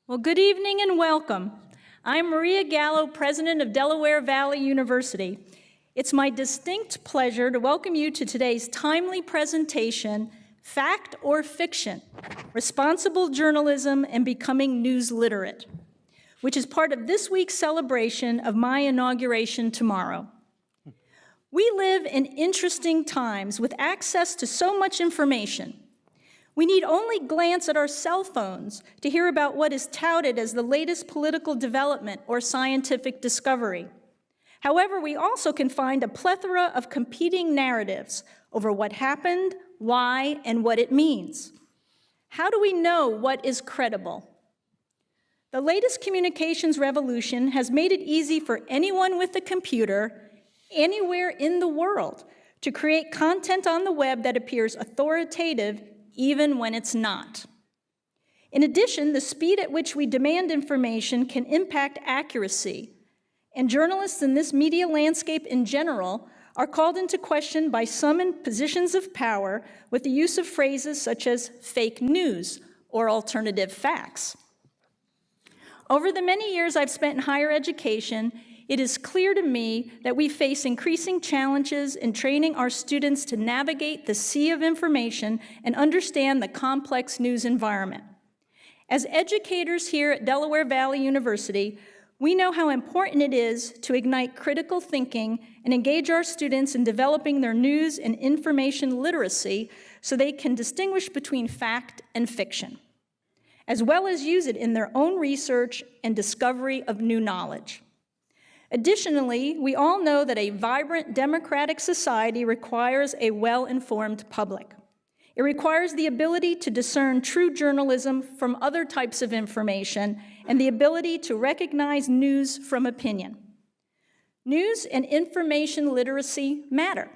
Well, good evening and welcome. I'm Maria Gallo, president of Delaware Valley University. It's my distinct pleasure to welcome you to today's timely presentation, Fact or Fiction, Responsible Journalism and Becoming News Literate, which is part of this week's celebration of my inauguration tomorrow. We live in interesting times with access to so much information. We need only glance at our cell phones to hear about what is touted as the latest political development or scientific discovery. However, we also can find a plethora of competing narratives over what happened, why, and what it means. How do we know what is credible? The latest communications revolution has made it easy for anyone with a computer, anywhere in the world, to create content on the web that appears authoritative even when it's not. In addition, the speed at which we demand information can impact accuracy, and journalists in this media landscape in general are called into question by some in positions of power with the use of phrases such as fake news or alternative facts. Over the many years I've spent in higher education, it is clear to me that we face increasing challenges in training our students to navigate the sea of information and understand the complex news environment. As educators here at Delaware Valley University, we know how important it is to ignite critical thinking and engage our students in developing their news and information literacy so they can distinguish between fact and fiction, as well as use it in their own research and discovery of new knowledge. Additionally, we all know that a vibrant democratic society requires a well-informed public. It requires the ability to discern true journalism from other types of information and the ability to recognize news from opinion. News and information literacy matter.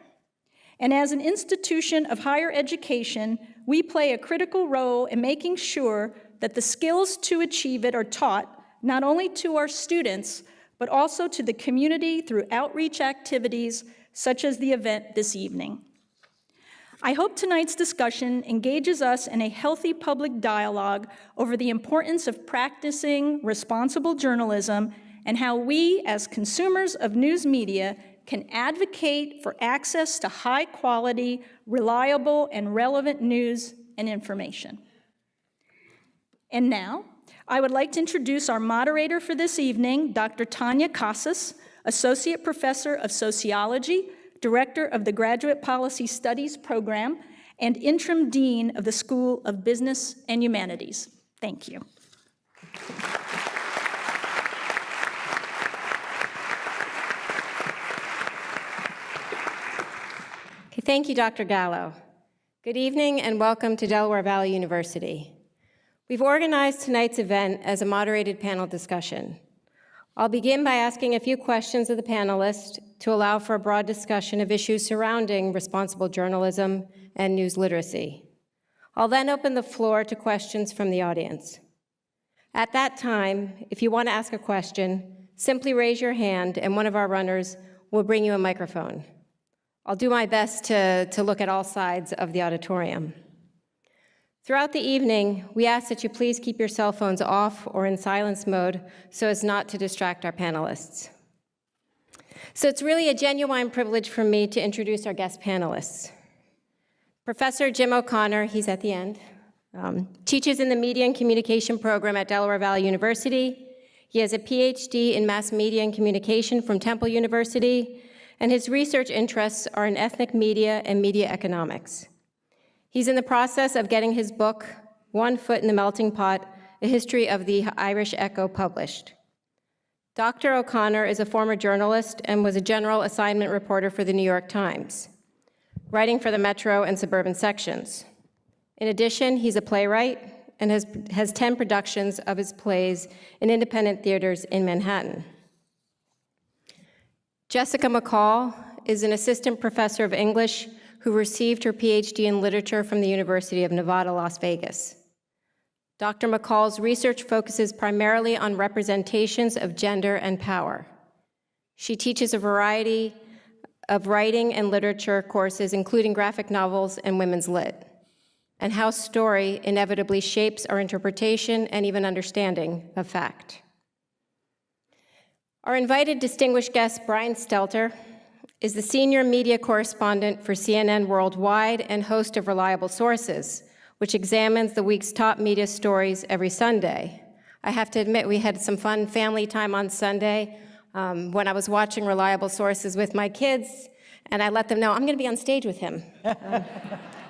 And as an institution of higher education, we play a critical role in making sure that the skills to achieve it are taught not only to our students, but also to the community through outreach activities such as the event this evening. I hope tonight's discussion engages us in a healthy public dialogue over the importance of practicing responsible journalism and how we, as consumers of news media, can advocate for access to high-quality, reliable, and relevant news and information. And now, I would like to introduce our moderator for this evening, Dr. Tanya Casas, Associate Professor of Sociology, Director of the Graduate Policy Studies Program, and Interim Dean of the School of Business and Humanities. Thank you. Okay, thank you, Dr. Gallo. Good evening and welcome to Delaware Valley University. We've organized tonight's event as a moderated panel discussion. I'll begin by asking a few questions of the panelists to allow for a broad discussion of issues surrounding responsible journalism and news literacy. I'll then open the floor to questions from the audience. At that time, if you want to ask a question, simply raise your hand and one of our runners will bring you a microphone. I'll do my best to look at all sides of the auditorium. Throughout the evening, we ask that you please keep your cell phones off or in silence mode so as not to distract our panelists. So it's really a genuine privilege for me to introduce our guest panelists. Professor Jim O'Connor, he's at the end, teaches in the Media and Communication program at Delaware Valley University. He has a PhD in Mass Media and Communication from Temple University, and his research interests are in ethnic media and media economics. He's in the process of getting his book, One Foot in the Melting Pot, A History of the Irish Echo, published. Dr. O'Connor is a former journalist and was a general assignment reporter for the New York Times, writing for the Metro and suburban sections. In addition, he's a playwright and has 10 productions of his plays in independent theaters in Manhattan. Jessica McCall is an assistant professor of English who received her PhD in literature from the University of Nevada, Las Vegas. Dr. McCall's research focuses primarily on representations of gender and power. She teaches a variety of writing and literature courses, including graphic novels and women's lit. and how story inevitably shapes our interpretation and even understanding of fact. Our invited distinguished guest, Brian Stelter, is the senior media correspondent for CNN Worldwide and host of Reliable Sources, which examines the week's top media stories every Sunday. I have to admit, we had some fun family time on Sunday when I was watching Reliable Sources with my kids, and I let them know I'm going to be on stage with him.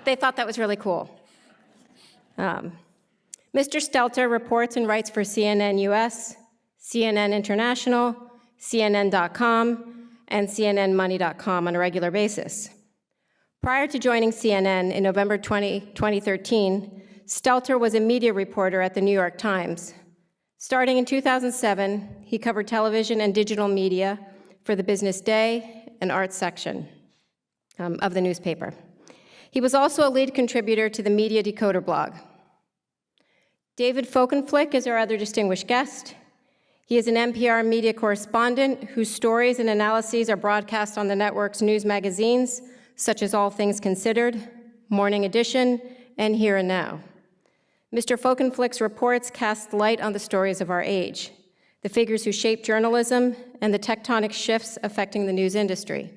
They thought that was really cool. Mr. Stelter reports and writes for CNN US, CNN International, CNN.com, and CNNmoney.com on a regular basis. Prior to joining CNN in November 2013, Stelter was a media reporter at the New York Times. Starting in 2007, he covered television and digital media for the Business Day and Arts section of the newspaper. He was also a lead contributor to the Media Decoder blog. David Folkenflik is our other distinguished guest. He is an NPR media correspondent whose stories and analyses are broadcast on the network's news magazines, such as All Things Considered, Morning Edition, and Here and Now. Mr. Folkenflik's reports cast light on the stories of our age, the figures who shape journalism, and the tectonic shifts affecting the news industry.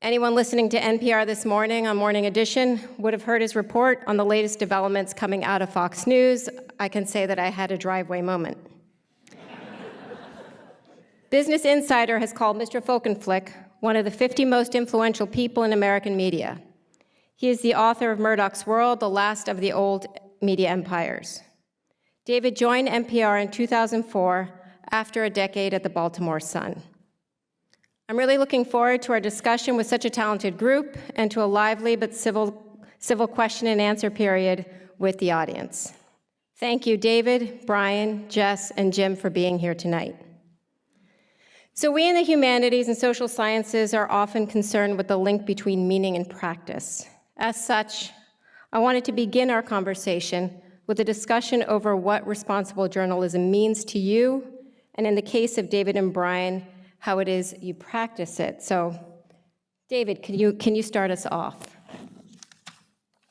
Anyone listening to NPR this morning on Morning Edition would have heard his report on the latest developments coming out of Fox News. I can say that I had a driveway moment. Business Insider has called Mr. Folkenflik one of the 50 most influential people in American media. He is the author of Murdoch's World, the last of the old media empires. David joined NPR in 2004 after a decade at the Baltimore Sun. I'm really looking forward to our discussion with such a talented group and to a lively but civil question and answer period with the audience. Thank you, David, Brian, Jess, and Jim for being here tonight. So we in the humanities and social sciences are often concerned with the link between meaning and practice. As such, I wanted to begin our conversation with a discussion over what responsible journalism means to you, and in the case of David and Brian, how it is you practice it. So, David, can you start us off?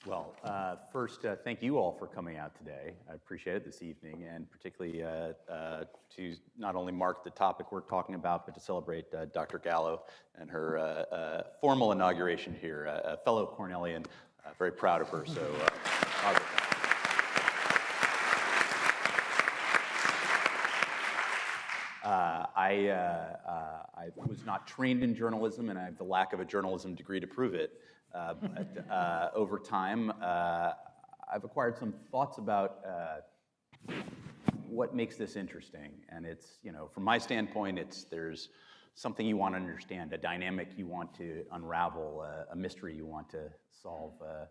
Well, first, thank you all for coming out today. I appreciate it this evening, and particularly to not only mark the topic we're talking about, but to celebrate Dr. Gallo and her formal inauguration here. A fellow Cornellian, very proud of her, so I was not trained in journalism, and I have the lack of a journalism degree to prove it. But over time, I've acquired some thoughts about what makes this interesting. And it's, from my standpoint, there's something you want to understand, a dynamic you want to unravel, a mystery you want to solve, a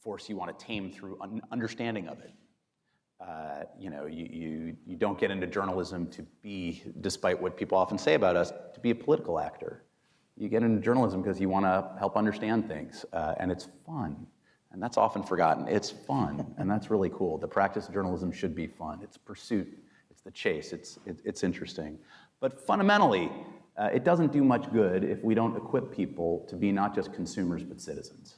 force you want to tame through understanding of it. You don't get into journalism to be, despite what people often say about us, to be a political actor. You get into journalism because you want to help understand things, and it's fun. And that's often forgotten. It's fun, and that's really cool. The practice of journalism should be fun. It's pursuit. It's the chase. It's interesting. But fundamentally, it doesn't do much good if we don't equip people to be not just consumers, but citizens.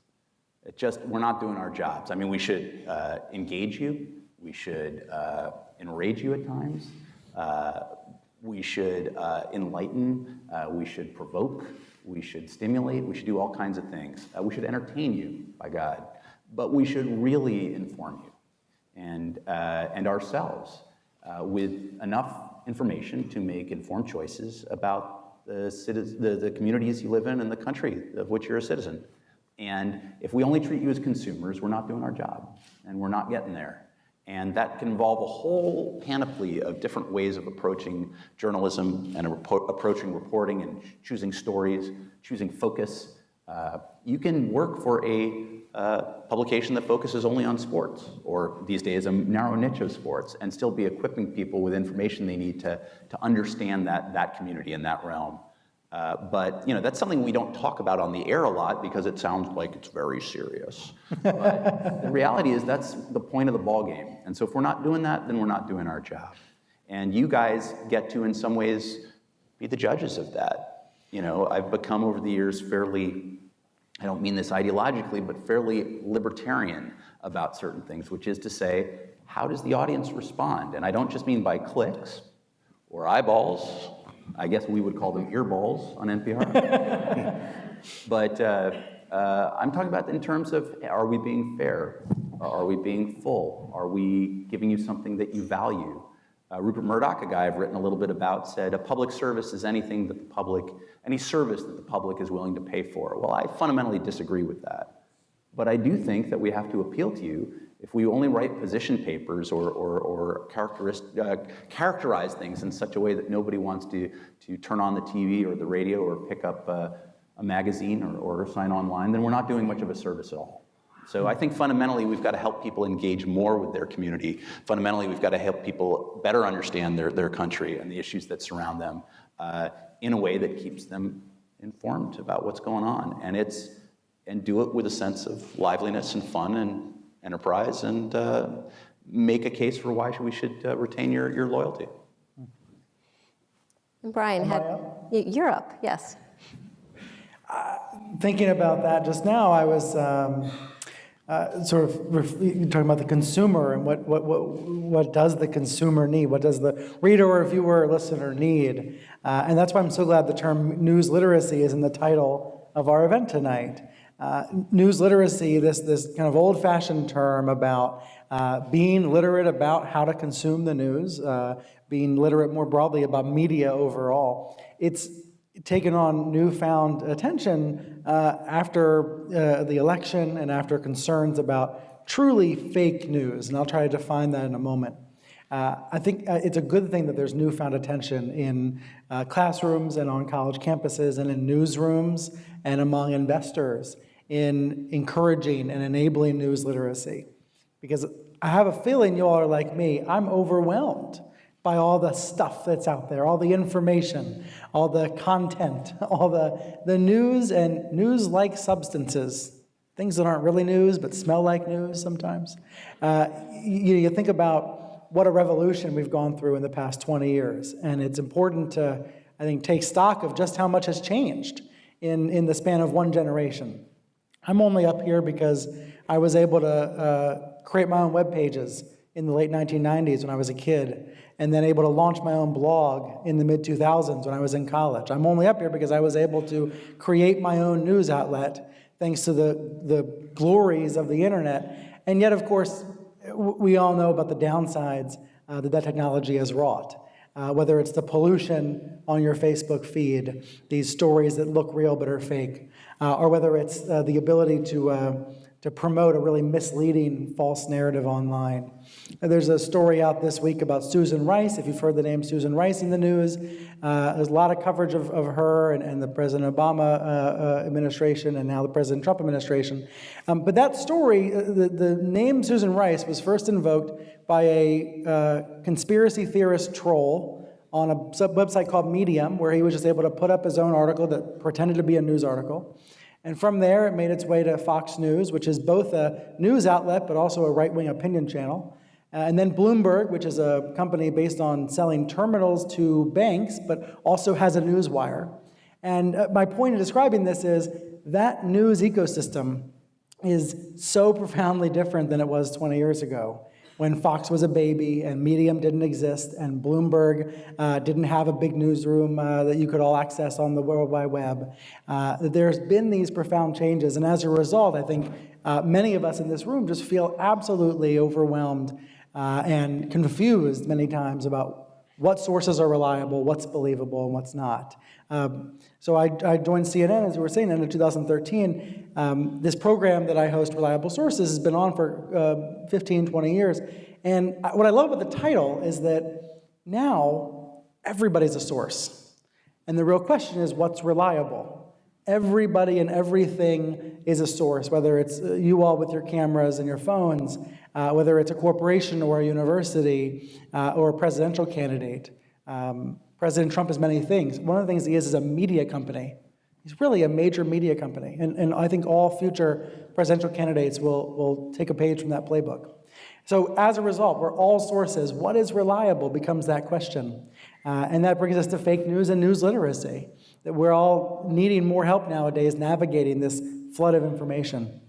We're not doing our jobs. I mean, we should engage you. We should enrage you at times. We should enlighten. We should provoke. We should stimulate. We should do all kinds of things. We should entertain you, by God. But we should really inform you and ourselves with enough information to make informed choices about the communities you live in and the country of which you're a citizen. And if we only treat you as consumers, we're not doing our job, and we're not getting there. And that can involve a whole panoply of different ways of approaching journalism and approaching reporting and choosing stories, choosing focus. You can work for a publication that focuses only on sports, or these days a narrow niche of sports, and still be equipping people with information they need to understand that community and that realm. But that's something we don't talk about on the air a lot because it sounds like it's very serious. But the reality is that's the point of the ball game. And so if we're not doing that, then we're not doing our job. And you guys get to, in some ways, be the judges of that. I've become over the years fairly I don't mean this ideologically, but fairly libertarian about certain things, which is to say, how does the audience respond? And I don't just mean by clicks or eyeballs. I guess we would call them earballs on NPR. But I'm talking about in terms of, are we being fair? Are we being full? Are we giving you something that you value? Rupert Murdoch, a guy I've written a little bit about, said a public service is anything that the public, any service that the public is willing to pay for. Well, I fundamentally disagree with that. But I do think that we have to appeal to you if we only write position papers or characterize things in such a way that nobody wants to turn on the TV or the radio or pick up a magazine or sign online, then we're not doing much of a service at all. So I think fundamentally we've got to help people engage more with their community. Fundamentally we've got to help people better understand their country and the issues that surround them in a way that keeps them informed about what's going on. And do it with a sense of liveliness and fun and enterprise, and make a case for why we should retain your loyalty. And Brian, you're up, yes. Thinking about that just now, I was talking about the consumer and what does the consumer need? What does the reader or viewer or listener need? And that's why I'm so glad the term news literacy is in the title of our event tonight. News literacy, this kind of old-fashioned term about being literate about how to consume the news, being literate more broadly about media overall. It's taken on newfound attention after the election and after concerns about truly fake news, and I'll try to define that in a moment. I think it's a good thing that there's newfound attention in classrooms and on college campuses and in newsrooms and among investors in encouraging and enabling news literacy. Because I have a feeling you all are like me, I'm overwhelmed by all the stuff that's out there, all the information, all the content, all the news and news-like substances, things that aren't really news but smell like news sometimes. You think about what a revolution we've gone through in the past 20 years, and it's important to, I think, take stock of just how much has changed in the span of one generation. I'm only up here because I was able to create my own web pages in the late 1990s when I was a kid, and then able to launch my own blog in the mid-2000s when I was in college. I'm only up here because I was able to create my own news outlet thanks to the glories of the internet. And yet, of course, we all know about the downsides that technology has wrought. Whether it's the pollution on your Facebook feed, these stories that look real but are fake, or whether it's the ability to promote a really misleading false narrative online. There's a story out this week about Susan Rice. If you've heard the name Susan Rice in the news, there's a lot of coverage of her and the President Obama administration and now the President Trump administration. But that story, the name Susan Rice was first invoked by a conspiracy theorist troll on a website called Medium, where he was just able to put up his own article that pretended to be a news article. And from there, it made its way to Fox News, which is both a news outlet but also a right-wing opinion channel. And then Bloomberg, which is a company based on selling terminals to banks, but also has a news wire. And my point in describing this is that news ecosystem is so profoundly different than it was 20 years ago, when Fox was a baby and Medium didn't exist and Bloomberg didn't have a big newsroom that you could all access on the World Wide Web. There's been these profound changes, and as a result, I think many of us in this room just feel absolutely overwhelmed and confused many times about what sources are reliable, what's believable, and what's not. So I joined CNN, as we were saying, in 2013. This program that I host, Reliable Sources, has been on for 15, 20 years. And what I love about the title is that now everybody's a source. And the real question is, what's reliable? Everybody and everything is a source, whether it's you all with your cameras and your phones, whether it's a corporation or a university or a presidential candidate. President Trump is many things. One of the things he is a media company. He's really a major media company. And I think all future presidential candidates will take a page from that playbook. So as a result, we're all sources. What is reliable becomes that question. And that brings us to fake news and news literacy. That we're all needing more help nowadays navigating this flood of information.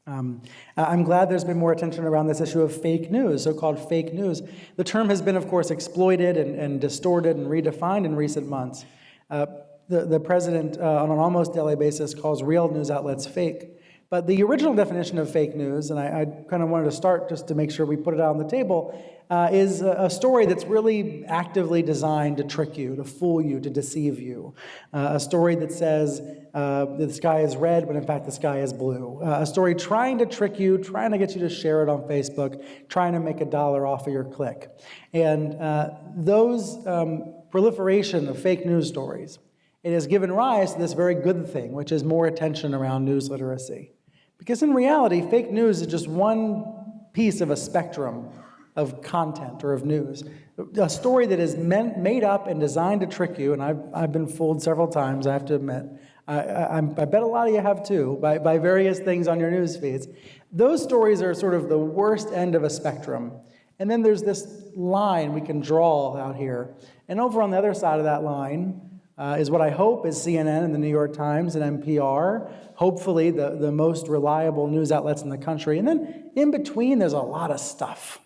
I'm glad there's been more attention around this issue of fake news, so-called fake news. The term has been, of course, exploited and distorted and redefined in recent months. The president, on an almost daily basis, calls real news outlets fake. But the original definition of fake news, and I kind of wanted to start just to make sure we put it out on the table, is a story that's really actively designed to trick you, to fool you, to deceive you. A story that says the sky is red when in fact the sky is blue. A story trying to trick you, trying to get you to share it on Facebook, trying to make $1 off of your click. And those proliferation of fake news stories, it has given rise to this very good thing, which is more attention around news literacy. Because in reality, fake news is just one piece of a spectrum of content or of news. A story that is made up and designed to trick you, and I've been fooled several times, I have to admit. I bet a lot of you have too, by various things on your news feeds. Those stories are sort of the worst end of a spectrum. And then there's this line we can draw out here. And over on the other side of that line is what I hope is CNN and the New York Times and NPR, hopefully the most reliable news outlets in the country. And then in between, there's a lot of stuff.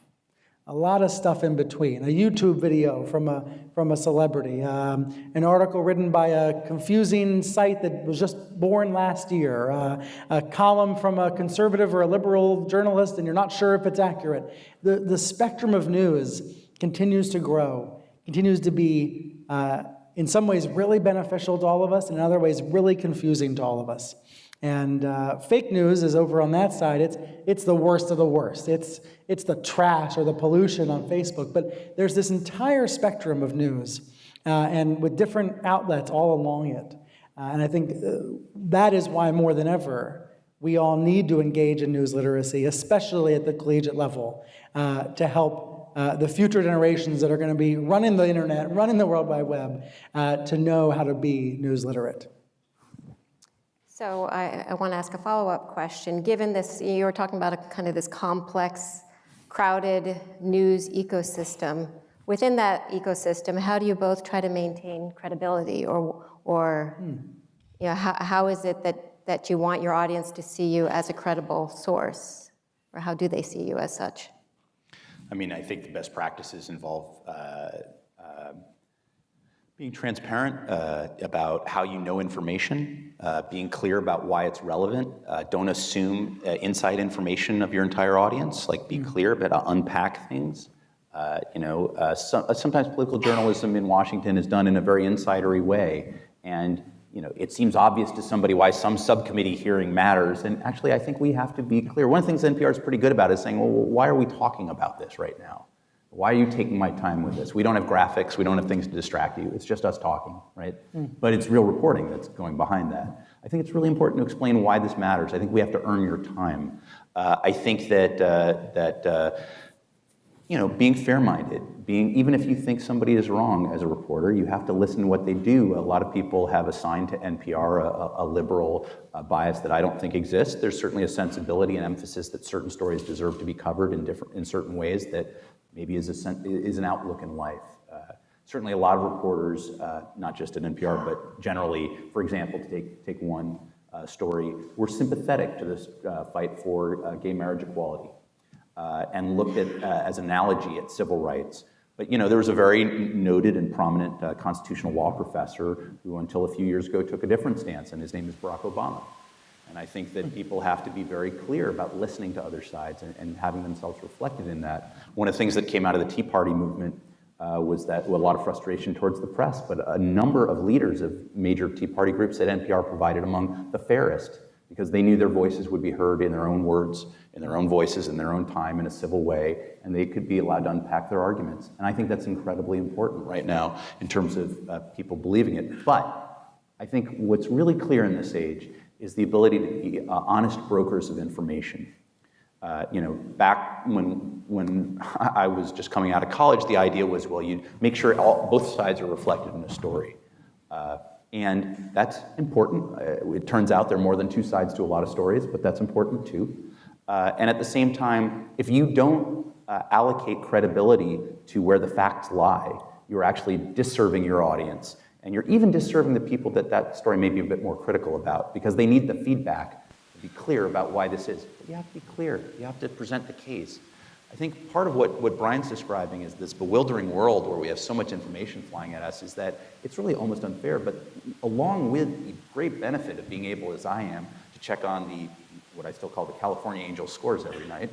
A lot of stuff in between. A YouTube video from a celebrity, an article written by a confusing site that was just born last year, a column from a conservative or a liberal journalist, and you're not sure if it's accurate. The spectrum of news continues to grow, continues to be, in some ways, really beneficial to all of us, and in other ways, really confusing to all of us. And fake news is over on that side. It's the worst of the worst. It's the trash or the pollution on Facebook. But there's this entire spectrum of news, and with different outlets all along it. And I think that is why more than ever we all need to engage in news literacy, especially at the collegiate level, to help the future generations that are going to be running the internet, running the World Wide Web, to know how to be news literate. So I want to ask a follow-up question. Given this, you were talking about kind of this complex, crowded news ecosystem. Within that ecosystem, how do you both try to maintain credibility, or you know, how is it that you want your audience to see you as a credible source, or how do they see you as such? I mean, I think the best practices involve being transparent about how you know information, being clear about why it's relevant. Don't assume inside information of your entire audience. Like, be clear, but unpack things. Sometimes political journalism in Washington is done in a very insidery way, and it seems obvious to somebody why some subcommittee hearing matters. And actually, I think we have to be clear. One of the things NPR is pretty good about is saying, well, why are we talking about this right now? Why are you taking my time with this? We don't have graphics. We don't have things to distract you. It's just us talking, right? But it's real reporting that's going behind that. I think it's really important to explain why this matters. I think we have to earn your time. I think that being fair-minded, even if you think somebody is wrong as a reporter, you have to listen to what they do. A lot of people have assigned to NPR a liberal bias that I don't think exists. There's certainly a sensibility and emphasis that certain stories deserve to be covered in certain ways that maybe is an outlook in life. Certainly a lot of reporters, not just at NPR, but generally, for example, to take one story, were sympathetic to this fight for gay marriage equality and looked at as analogy at civil rights. But there was a very noted and prominent constitutional law professor who, until a few years ago, took a different stance, and his name is Barack Obama. And I think that people have to be very clear about listening to other sides and having themselves reflected in that. One of the things that came out of the Tea Party movement was that a lot of frustration towards the press, but a number of leaders of major Tea Party groups at NPR provided among the fairest, because they knew their voices would be heard in their own words, in their own voices, in their own time, in a civil way, and they could be allowed to unpack their arguments. And I think that's incredibly important right now in terms of people believing it. But I think what's really clear in this age is the ability to be honest brokers of information. Back when I was just coming out of college, the idea was, well, you make sure both sides are reflected in a story. And that's important. It turns out there are more than two sides to a lot of stories, but that's important too. And at the same time, if you don't allocate credibility to where the facts lie, you're actually disserving your audience. And you're even disserving the people that story may be a bit more critical about, because they need the feedback to be clear about why this is. But you have to be clear. You have to present the case. I think part of what Brian's describing is this bewildering world where we have so much information flying at us is that it's really almost unfair, but along with the great benefit of being able, as I am, to check on what I still call the California Angel scores every night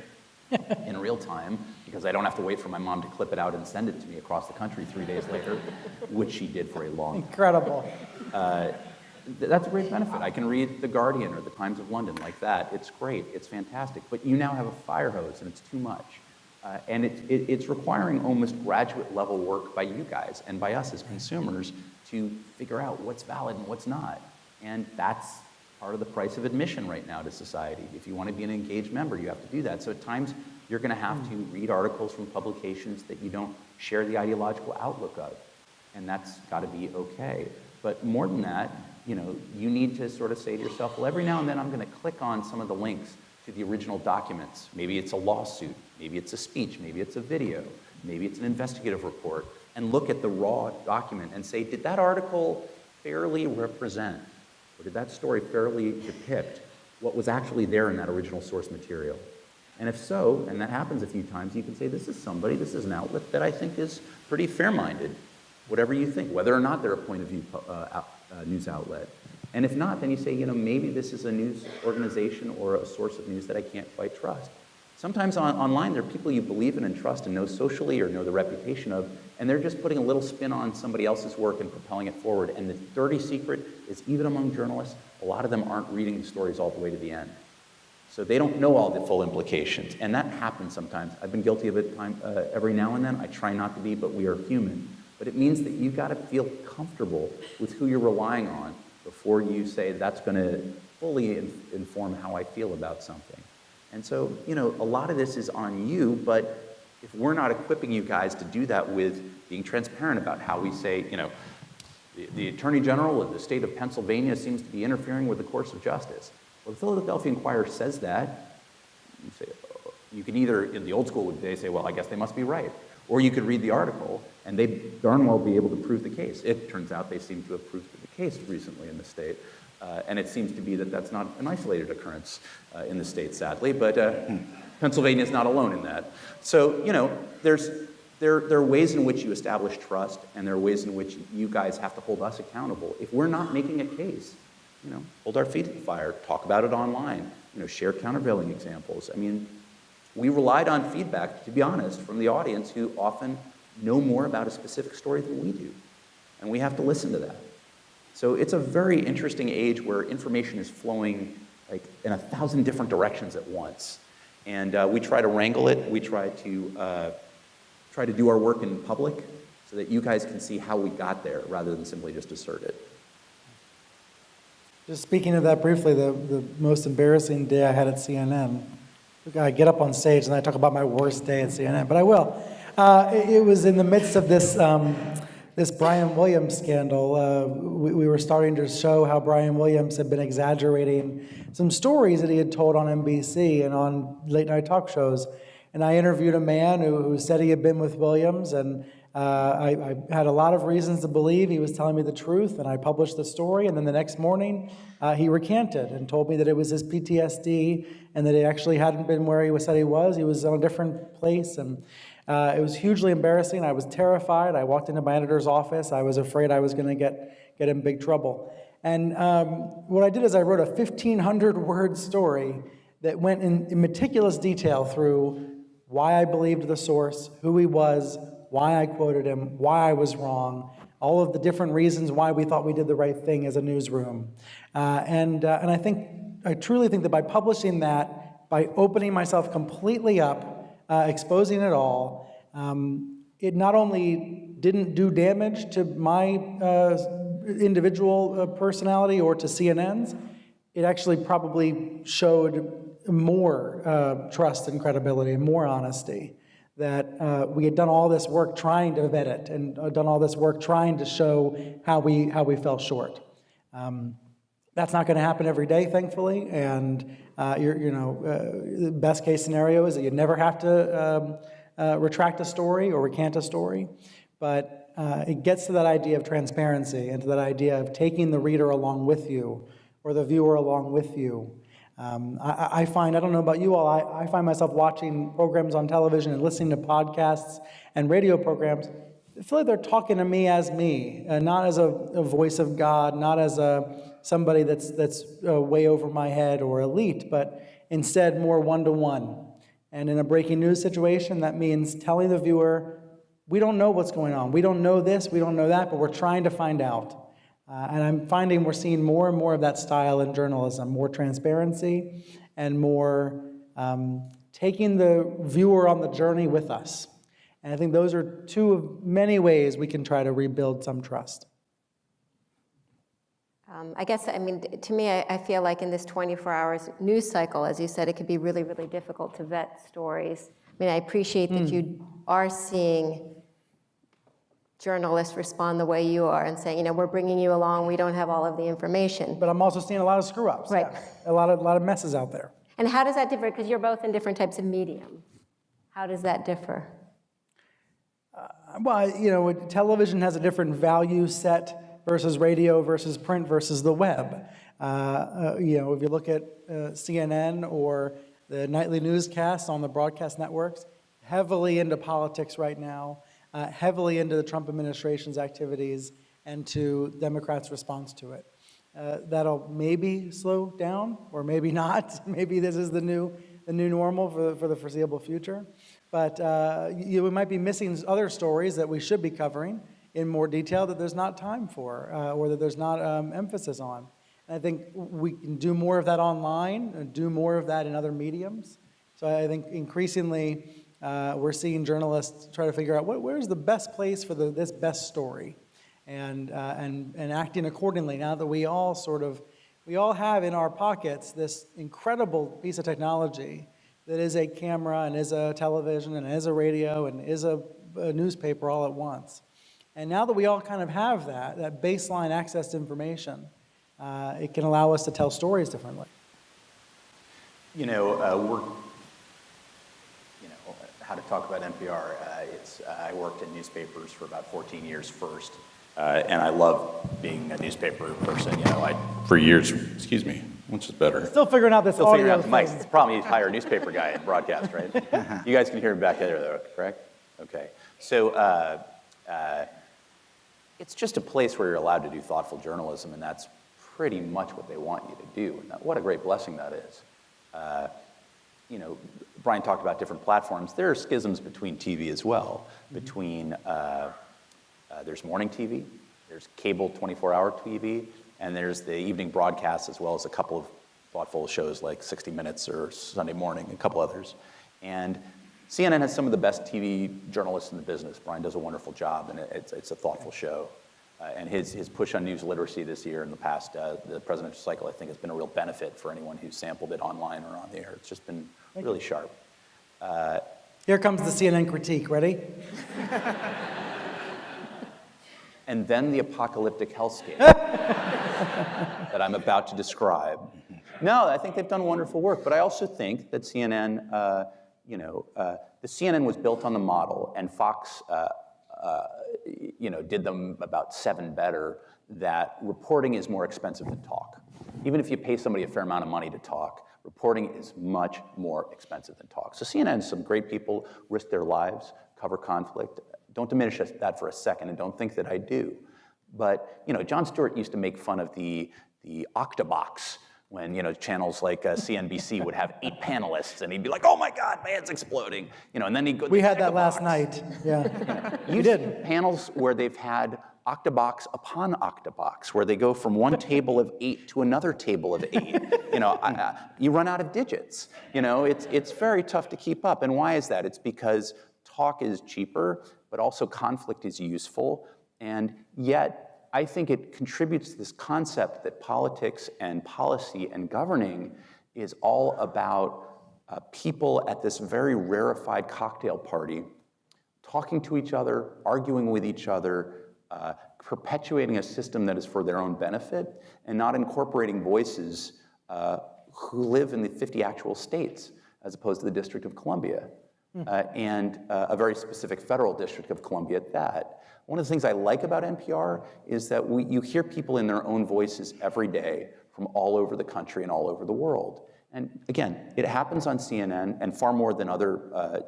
in real time, because I don't have to wait for my mom to clip it out and send it to me across the country 3 days later, which she did for a long time. Incredible. That's a great benefit. I can read The Guardian or The Times of London like that. It's great. It's fantastic. But you now have a fire hose, and it's too much. And it's requiring almost graduate level work by you guys and by us as consumers to figure out what's valid and what's not. And that's part of the price of admission right now to society. If you want to be an engaged member, you have to do that. So at times, you're going to have to read articles from publications that you don't share the ideological outlook of. And that's got to be okay. But more than that, you need to sort of say to yourself, well, every now and then I'm going to click on some of the links to the original documents. Maybe it's a lawsuit, maybe it's a speech, maybe it's a video, maybe it's an investigative report, and look at the raw document and say, did that article fairly represent, or did that story fairly depict what was actually there in that original source material? And if so, and that happens a few times, you can say, this is an outlet that I think is pretty fair-minded, whatever you think, whether or not they're a point of view news outlet. And if not, then you say, maybe this is a news organization or a source of news that I can't quite trust. Sometimes online, there are people you believe in and trust and know socially or know the reputation of, and they're just putting a little spin on somebody else's work and propelling it forward. And the dirty secret is, even among journalists, a lot of them aren't reading the stories all the way to the end. So they don't know all the full implications. And that happens sometimes. I've been guilty of it every now and then. I try not to be, but we are human. But it means that you've got to feel comfortable with who you're relying on before you say that's going to fully inform how I feel about something. And so, a lot of this is on you, but if we're not equipping you guys to do that with being transparent about how we say, the Attorney General of the state of Pennsylvania seems to be interfering with the course of justice. Well, the Philadelphia Inquirer says that. You say, you can either, in the old school, they say, well, I guess they must be right. Or you could read the article, and they'd darn well be able to prove the case. It turns out they seem to have proved the case recently in the state. And it seems to be that that's not an isolated occurrence in the state, sadly, but Pennsylvania is not alone in that. So, there are ways in which you establish trust, and there are ways in which you guys have to hold us accountable. If we're not making a case, hold our feet to the fire, talk about it online, share countervailing examples. I mean, we relied on feedback, to be honest, from the audience who often know more about a specific story than we do. And we have to listen to that. So it's a very interesting age where information is flowing like in 1,000 different directions at once. And we try to wrangle it. We try to do our work in public so that you guys can see how we got there rather than simply just assert it. Just speaking of that briefly, the most embarrassing day I had at CNN, I get up on stage and I talk about my worst day at CNN, but I will. It was in the midst of this Brian Williams scandal. We were starting to show how Brian Williams had been exaggerating some stories that he had told on NBC and on late night talk shows. And I interviewed a man who said he had been with Williams, and I had a lot of reasons to believe he was telling me the truth, and I published the story, and then the next morning he recanted and told me that it was his PTSD and that he actually hadn't been where he said he was in a different place, and it was hugely embarrassing. I was terrified. I walked into my editor's office. I was afraid I was going to get in big trouble. And what I did is I wrote a 1,500-word story that went in meticulous detail through why I believed the source, who he was, why I quoted him, why I was wrong, all of the different reasons why we thought we did the right thing as a newsroom. And I truly think that by publishing that, by opening myself completely up, exposing it all, it not only didn't do damage to my individual personality or to CNN's, it actually probably showed more trust and credibility and more honesty, that we had done all this work trying to vet it and done all this work trying to show how we fell short. That's not going to happen every day, thankfully, and the best case scenario is that you never have to retract a story or recant a story, but it gets to that idea of transparency and to that idea of taking the reader along with you or the viewer along with you. I find, I don't know about you all, I find myself watching programs on television and listening to podcasts and radio programs. I feel like they're talking to me, not as a voice of God, not as somebody that's way over my head or elite, but instead more one-to-one. And in a breaking news situation, that means telling the viewer, we don't know what's going on. We don't know this, we don't know that, but we're trying to find out. And I'm finding we're seeing more and more of that style in journalism, more transparency and more taking the viewer on the journey with us. And I think those are two of many ways we can try to rebuild some trust. I guess, I mean, to me, I feel like in this 24 hours news cycle, as you said, it could be really, really difficult to vet stories. I mean, I appreciate that you are seeing journalists respond the way you are and saying, we're bringing you along, we don't have all of the information. But I'm also seeing a lot of screw-ups. Right. Yeah. A lot of messes out there. And how does that differ? Because you're both in different types of medium. How does that differ? Well, television has a different value set versus radio versus print versus the web. If you look at CNN or the nightly newscasts on the broadcast networks, heavily into politics right now, heavily into the Trump administration's activities and to Democrats' response to it. That'll maybe slow down or maybe not. Maybe this is the new normal for the foreseeable future. But we might be missing other stories that we should be covering in more detail that there's not time for or that there's not emphasis on. And I think we can do more of that online and do more of that in other mediums. So I think increasingly we're seeing journalists try to figure out where's the best place for this best story and acting accordingly now that we all have in our pockets this incredible piece of technology that is a camera and is a television and is a radio and is a newspaper all at once. And now that we all kind of have that baseline access to information, it can allow us to tell stories differently. How to talk about NPR. I worked in newspapers for about 14 years first, and I love being a newspaper person. For years, excuse me, which is better? Still figuring out this Still audio figuring out the mics. thing. It's the problem, you hire a newspaper guy at broadcast, right? You guys can hear me back there, though, correct? Okay. So it's just a place where you're allowed to do thoughtful journalism, and that's pretty much what they want you to do. And what a great blessing that is. Brian talked about different platforms. There are schisms between TV as well. Between there's morning TV, there's cable 24-hour TV, and there's the evening broadcasts as well as a couple of thoughtful shows like 60 Minutes or Sunday Morning, a couple others. And CNN has some of the best TV journalists in the business. Brian does a wonderful job, and it's a thoughtful show. And his push on news literacy this year and the past, the presidential cycle, I think has been a real benefit for anyone who's sampled it online or on the air. It's just been really sharp. Here comes the CNN critique. Ready? And then the apocalyptic hellscape that I'm about to describe. No, I think they've done wonderful work, but I also think that CNN, the CNN was built on the model, and Fox, did them about 7 better, that reporting is more expensive than talk. Even if you pay somebody a fair amount of money to talk, reporting is much more expensive than talk. So CNN, some great people risk their lives, cover conflict. Don't diminish that for a second, and don't think that I do. But, Jon Stewart used to make fun of the octabox when, channels like CNBC would have 8 panelists, and he'd be like, oh my God, my head's exploding. And then he'd go, we had that last night, yeah. You did. Panels where they've had octabox upon octabox, where they go from one table of 8 to another table of 8. You run out of digits. It's very tough to keep up. And why is that? It's because talk is cheaper, but also conflict is useful. And yet, I think it contributes to this concept that politics and policy and governing is all about people at this very rarefied cocktail party talking to each other, arguing with each other, perpetuating a system that is for their own benefit, and not incorporating voices who live in the 50 actual states, as opposed to the District of Columbia, and a very specific federal District of Columbia at that. One of the things I like about NPR is that you hear people in their own voices every day from all over the country and all over the world. And again, it happens on CNN and far more than other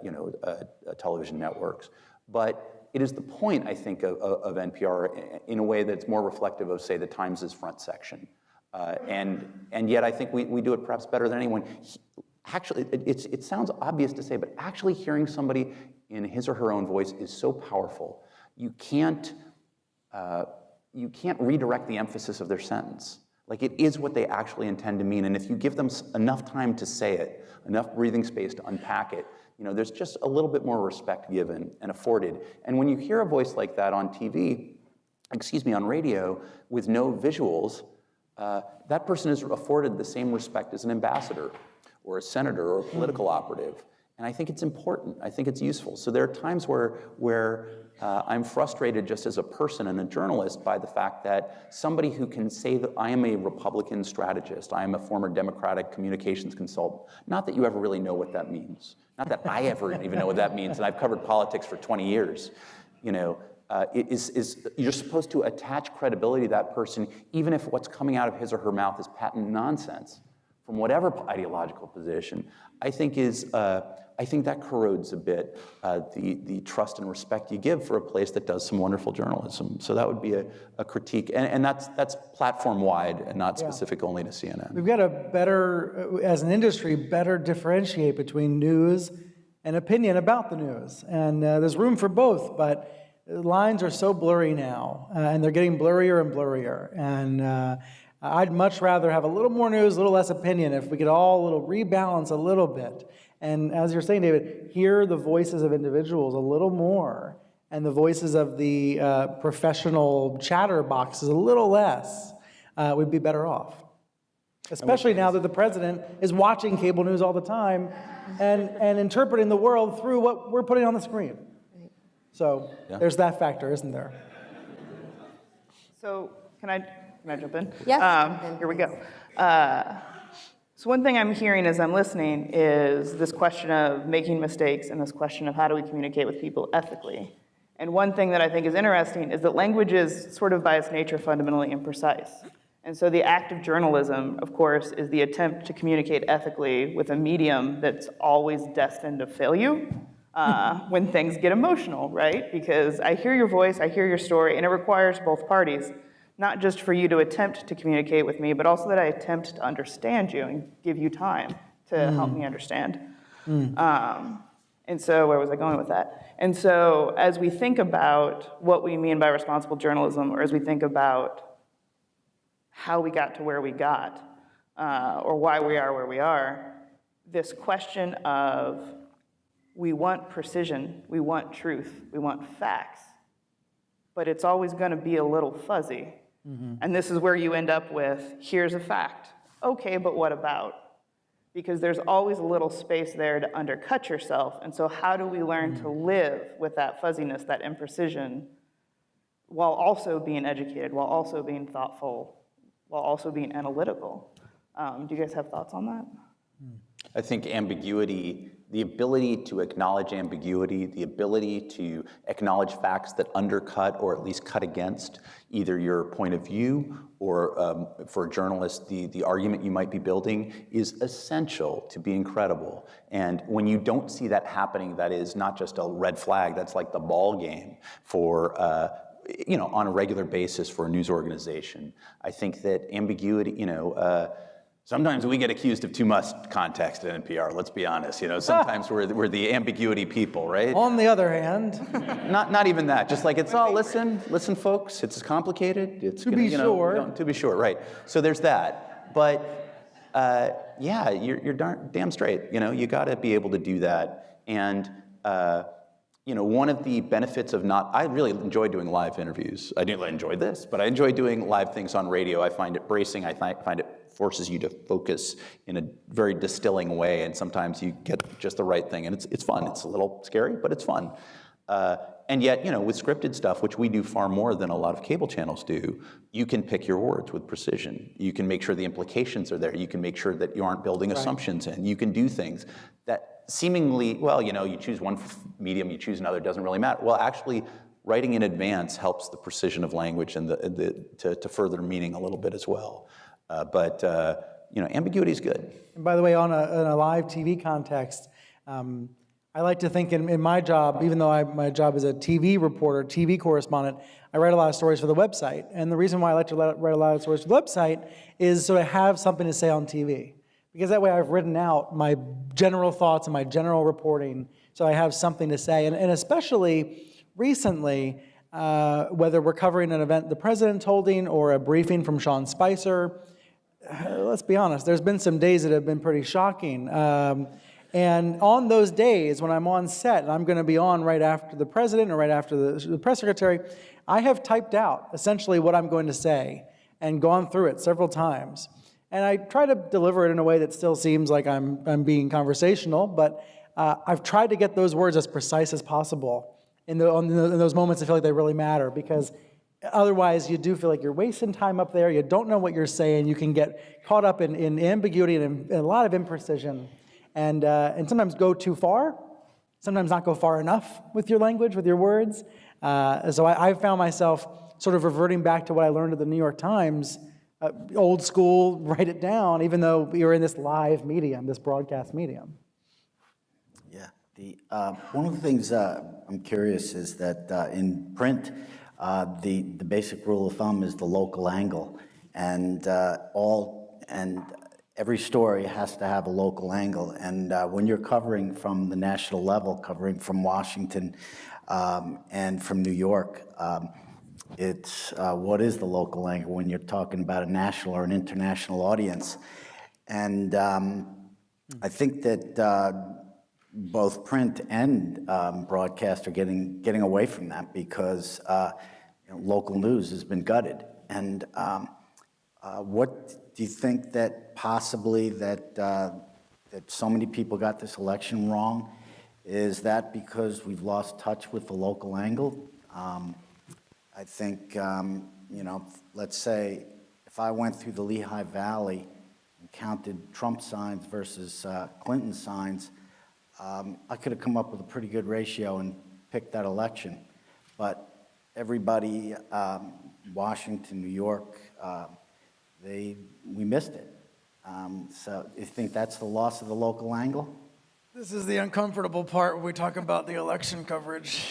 television networks. But it is the point, I think, of NPR in a way that's more reflective of, say, the Times' front section. And yet I think we do it perhaps better than anyone. Actually, it sounds obvious to say, but actually hearing somebody in his or her own voice is so powerful. You can't redirect the emphasis of their sentence. Like, it is what they actually intend to mean. And if you give them enough time to say it, enough breathing space to unpack it, there's just a little bit more respect given and afforded. And when you hear a voice like that on on radio, with no visuals, that person is afforded the same respect as an ambassador or a senator or a political operative. And I think it's important. I think it's useful. So there are times where I'm frustrated just as a person and a journalist by the fact that somebody who can say that I am a Republican strategist, I am a former Democratic communications consultant, not that you ever really know what that means, not that I ever even know what that means, and I've covered politics for 20 years, you're supposed to attach credibility to that person, even if what's coming out of his or her mouth is patent nonsense from whatever ideological position. I think that corrodes a bit the trust and respect you give for a place that does some wonderful journalism. So that would be a critique, and that's platform-wide and not specific only to CNN. We've got to better, as an industry, better differentiate between news and opinion about the news. And there's room for both, but lines are so blurry now, and they're getting blurrier and blurrier. And I'd much rather have a little more news, a little less opinion, if we could all rebalance a little bit. And as you're saying, David, hear the voices of individuals a little more, and the voices of the professional chatterboxes a little less, we'd be better off. Especially now that the president is watching cable news all the time and interpreting the world through what we're putting on the screen. So there's that factor, isn't there? So can I jump in? Yes. Here we go. So one thing I'm hearing as I'm listening is this question of making mistakes and this question of how do we communicate with people ethically. And one thing that I think is interesting is that language is sort of by its nature fundamentally imprecise. And so the act of journalism, of course, is the attempt to communicate ethically with a medium that's always destined to fail you when things get emotional, right? Because I hear your voice, I hear your story, and it requires both parties, not just for you to attempt to communicate with me, but also that I attempt to understand you and give you time to help me understand. And so where was I going with that? And so as we think about what we mean by responsible journalism, or as we think about how we got to where we got, or why we are where we are, this question of we want precision, we want truth, we want facts, but it's always going to be a little fuzzy. And this is where you end up with, here's a fact. Okay, but what about? Because there's always a little space there to undercut yourself. And so how do we learn to live with that fuzziness, that imprecision, while also being educated, while also being thoughtful, while also being analytical? Do you guys have thoughts on that? I think ambiguity, the ability to acknowledge ambiguity, the ability to acknowledge facts that undercut or at least cut against either your point of view or for a journalist, the argument you might be building is essential to being credible. And when you don't see that happening, that is not just a red flag, that's like the ball game for on a regular basis for a news organization. I think that ambiguity, sometimes we get accused of too much context at NPR, let's be honest. Sometimes we're the ambiguity people, right? On the other hand, not even that. Just like it's all listen, folks. It's complicated. It's to be sure. To be sure, right? So there's that. But you're damn straight. You got to be able to do that. And one of the benefits of I really enjoy doing live interviews. I didn't enjoy this, but I enjoy doing live things on radio. I find it bracing. I find it forces you to focus in a very distilling way, and sometimes you get just the right thing, and it's fun. It's a little scary, but it's fun. And yet, with scripted stuff, which we do far more than a lot of cable channels do, you can pick your words with precision. You can make sure the implications are there. You can make sure that you aren't building assumptions in. You can do things that seemingly, you choose one medium, you choose another, it doesn't really matter. Well, actually, writing in advance helps the precision of language and to further meaning a little bit as well. But ambiguity is good. And by the way, in a live TV context, I like to think in my job, even though my job is a TV reporter, TV correspondent, I write a lot of stories for the website. And the reason why I like to write a lot of stories for the website is so I have something to say on TV. Because that way I've written out my general thoughts and my general reporting, so I have something to say. And especially recently, whether we're covering an event the president's holding or a briefing from Sean Spicer, let's be honest, there's been some days that have been pretty shocking. And on those days when I'm on set, and I'm going to be on right after the president or right after the press secretary, I have typed out essentially what I'm going to say and gone through it several times. And I try to deliver it in a way that still seems like I'm being conversational, but I've tried to get those words as precise as possible in those moments I feel like they really matter, because otherwise you do feel like you're wasting time up there, you don't know what you're saying, you can get caught up in ambiguity and a lot of imprecision, and sometimes go too far, sometimes not go far enough with your language, with your words. So I've found myself sort of reverting back to what I learned at the New York Times, old school, write it down, even though we were in this live medium, this broadcast medium. Yeah, one of the things I'm curious is that in print, the basic rule of thumb is the local angle, and every story has to have a local angle. And when you're covering from the national level, covering from Washington and from New York, it's what is the local angle when you're talking about a national or an international audience? And I think that both print and broadcast are getting away from that, because local news has been gutted. And what do you think that possibly that so many people got this election wrong? Is that because we've lost touch with the local angle? I think, let's say if I went through the Lehigh Valley and counted Trump signs versus Clinton signs, I could have come up with a pretty good ratio and picked that election. But everybody, Washington, New York, we missed it. So you think that's the loss of the local angle? This is the uncomfortable part when we talk about the election coverage.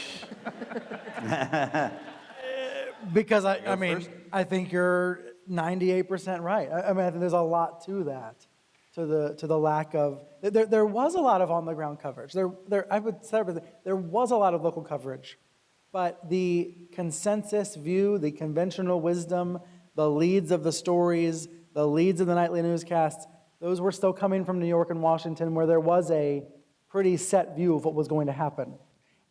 Because I think you're 98% right. I think there's a lot to that, to the lack of. There was a lot of on-the-ground coverage. I would say there was a lot of local coverage, but the consensus view, the conventional wisdom, the leads of the stories, the leads of the nightly newscasts, those were still coming from New York and Washington, where there was a pretty set view of what was going to happen,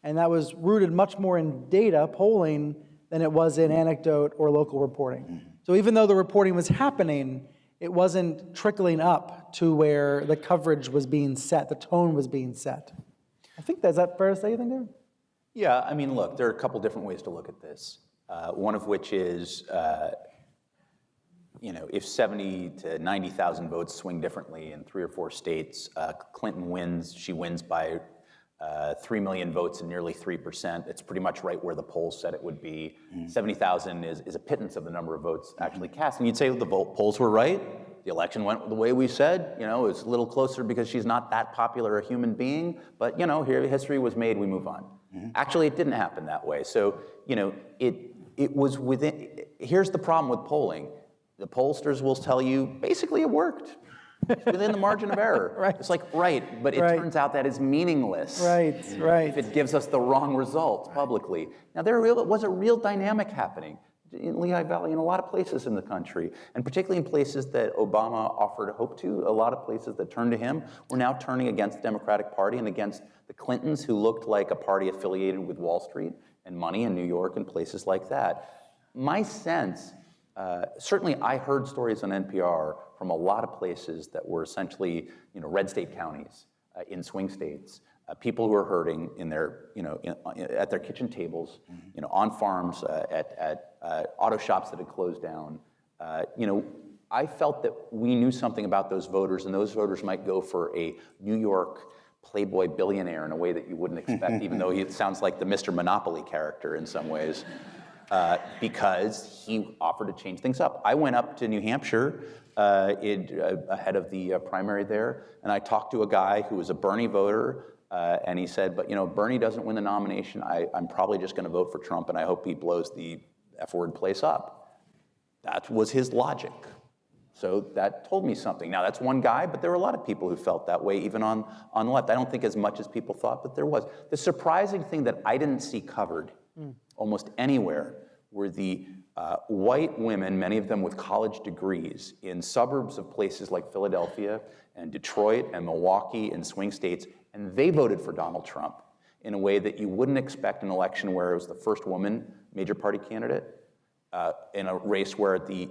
and that was rooted much more in data, polling, than it was in anecdote or local reporting. So even though the reporting was happening, it wasn't trickling up to where the coverage was being set, the tone was being set. Is that fair to say, you think, David? Yeah, look, there are a couple different ways to look at this. One of which is, if 70 to 90,000 votes swing differently in 3 or 4 states, Clinton wins, she wins by 3 million votes and nearly 3%. It's pretty much right where the polls said it would be. 70,000 is a pittance of the number of votes actually cast. And you'd say the polls were right. The election went the way we said. It was a little closer because she's not that popular a human being. But, here history was made, we move on. Actually, it didn't happen that way. So, it was within. Here's the problem with polling. The pollsters will tell you, basically it worked. Within the margin of error. Right. It's like, right, but it turns out that is meaningless. Right. If it gives us the wrong results publicly. Now, there was a real dynamic happening in Lehigh Valley and a lot of places in the country, and particularly in places that Obama offered hope to, a lot of places that turned to him were now turning against the Democratic Party and against the Clintons, who looked like a party affiliated with Wall Street and money in New York and places like that. My sense, certainly I heard stories on NPR from a lot of places that were essentially, red state counties in swing states, people who are hurting in their, at their kitchen tables, on farms, at auto shops that had closed down. I felt that we knew something about those voters, and those voters might go for a New York Playboy billionaire in a way that you wouldn't expect, even though he sounds like the Mr. Monopoly character in some ways. Because he offered to change things up. I went up to New Hampshire ahead of the primary there, and I talked to a guy who was a Bernie voter, and he said, but Bernie doesn't win the nomination, I'm probably just going to vote for Trump, and I hope he blows the F-word place up. That was his logic. So that told me something. Now, that's one guy, but there were a lot of people who felt that way, even on the left. I don't think as much as people thought, but there was. The surprising thing that I didn't see covered almost anywhere were the white women, many of them with college degrees, in suburbs of places like Philadelphia and Detroit and Milwaukee and swing states, and they voted for Donald Trump in a way that you wouldn't expect an election where it was the first woman major party candidate, in a race where the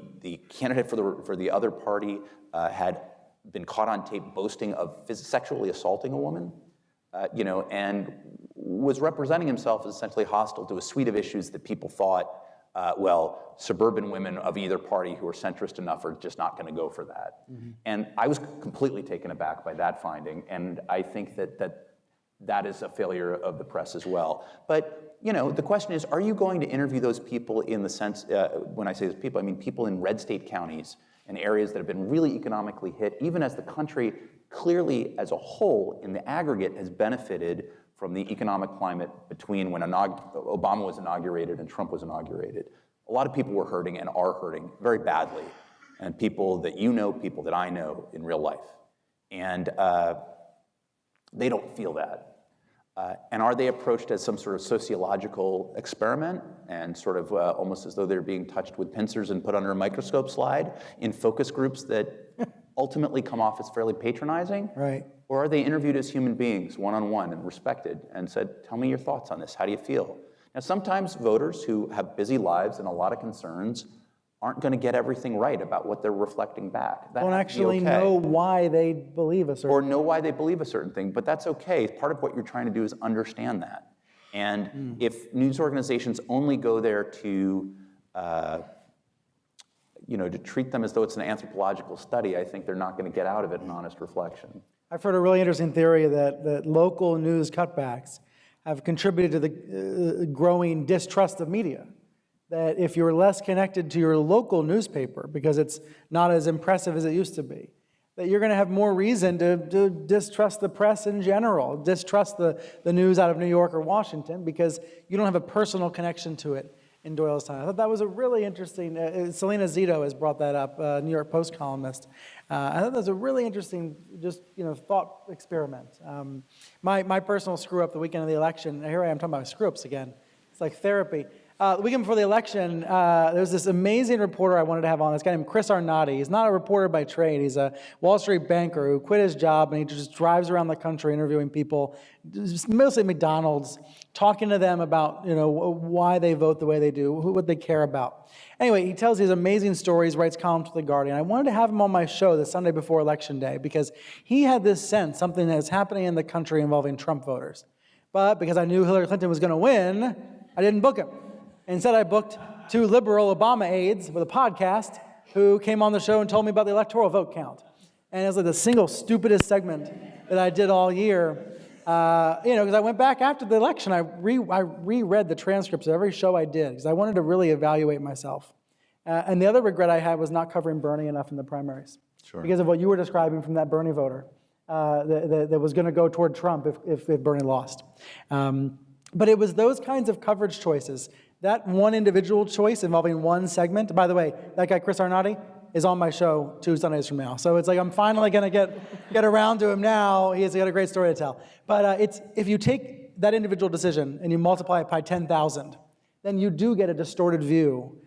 candidate for the other party had been caught on tape boasting of sexually assaulting a woman, and was representing himself as essentially hostile to a suite of issues that people thought, suburban women of either party who are centrist enough are just not going to go for that. Mm-hmm. And I was completely taken aback by that finding, and I think that is a failure of the press as well. But the question is, are you going to interview those people in the sense, when I say those people, I mean people in red state counties and areas that have been really economically hit, even as the country clearly as a whole in the aggregate has benefited from the economic climate between when Obama was inaugurated and Trump was inaugurated. A lot of people were hurting and are hurting very badly, and people that people that I know in real life. And they don't feel that. And are they approached as some sort of sociological experiment and sort of almost as though they're being touched with pincers and put under a microscope slide in focus groups that ultimately come off as fairly patronizing? Right. Or are they interviewed as human beings, one-on-one, and respected, and said, tell me your thoughts on this, how do you feel? Now, sometimes voters who have busy lives and a lot of concerns aren't going to get everything right about what they're reflecting back. That Don't actually know why they believe a certain or know why they believe a certain thing, but that's okay. Part of what you're trying to do is understand that. And if news organizations only go there to treat them as though it's an anthropological study, I think they're not going to get out of it an honest reflection. I've heard a really interesting theory that local news cutbacks have contributed to the growing distrust of media. That if you're less connected to your local newspaper, because it's not as impressive as it used to be, that you're going to have more reason to distrust the press in general, distrust the news out of New York or Washington, because you don't have a personal connection to it in Doylestown. I thought that was a really interesting, Selena Zito has brought that up, New York Post columnist. I thought that was a really interesting, thought experiment. My personal screw up the weekend of the election, here I am talking about screw-ups again. It's like therapy. The weekend before the election, there was this amazing reporter I wanted to have on, this guy named Chris Arnott. He's not a reporter by trade. He's a Wall Street banker who quit his job, and he just drives around the country interviewing people, mostly McDonald's, talking to them about why they vote the way they do, what they care about. Anyway, he tells these amazing stories, writes columns for The Guardian. I wanted to have him on my show the Sunday before Election Day because he had this sense something that is happening in the country involving Trump voters. But because I knew Hillary Clinton was going to win, I didn't book him. Instead, I booked two liberal Obama aides with a podcast who came on the show and told me about the electoral vote count. And it was like the single stupidest segment that I did all year. Because I went back after the election, I reread the transcripts of every show I did because I wanted to really evaluate myself. And the other regret I had was not covering Bernie enough in the primaries. Sure. Because of what you were describing from that Bernie voter that was going to go toward Trump if Bernie lost. But it was those kinds of coverage choices. That one individual choice involving one segment, by the way, that guy Chris Arnott is on my show 2 Sundays from now. So it's like I'm finally going to get around to him now. He's got a great story to tell. But if you take that individual decision and you multiply it by 10,000, then you do get a distorted view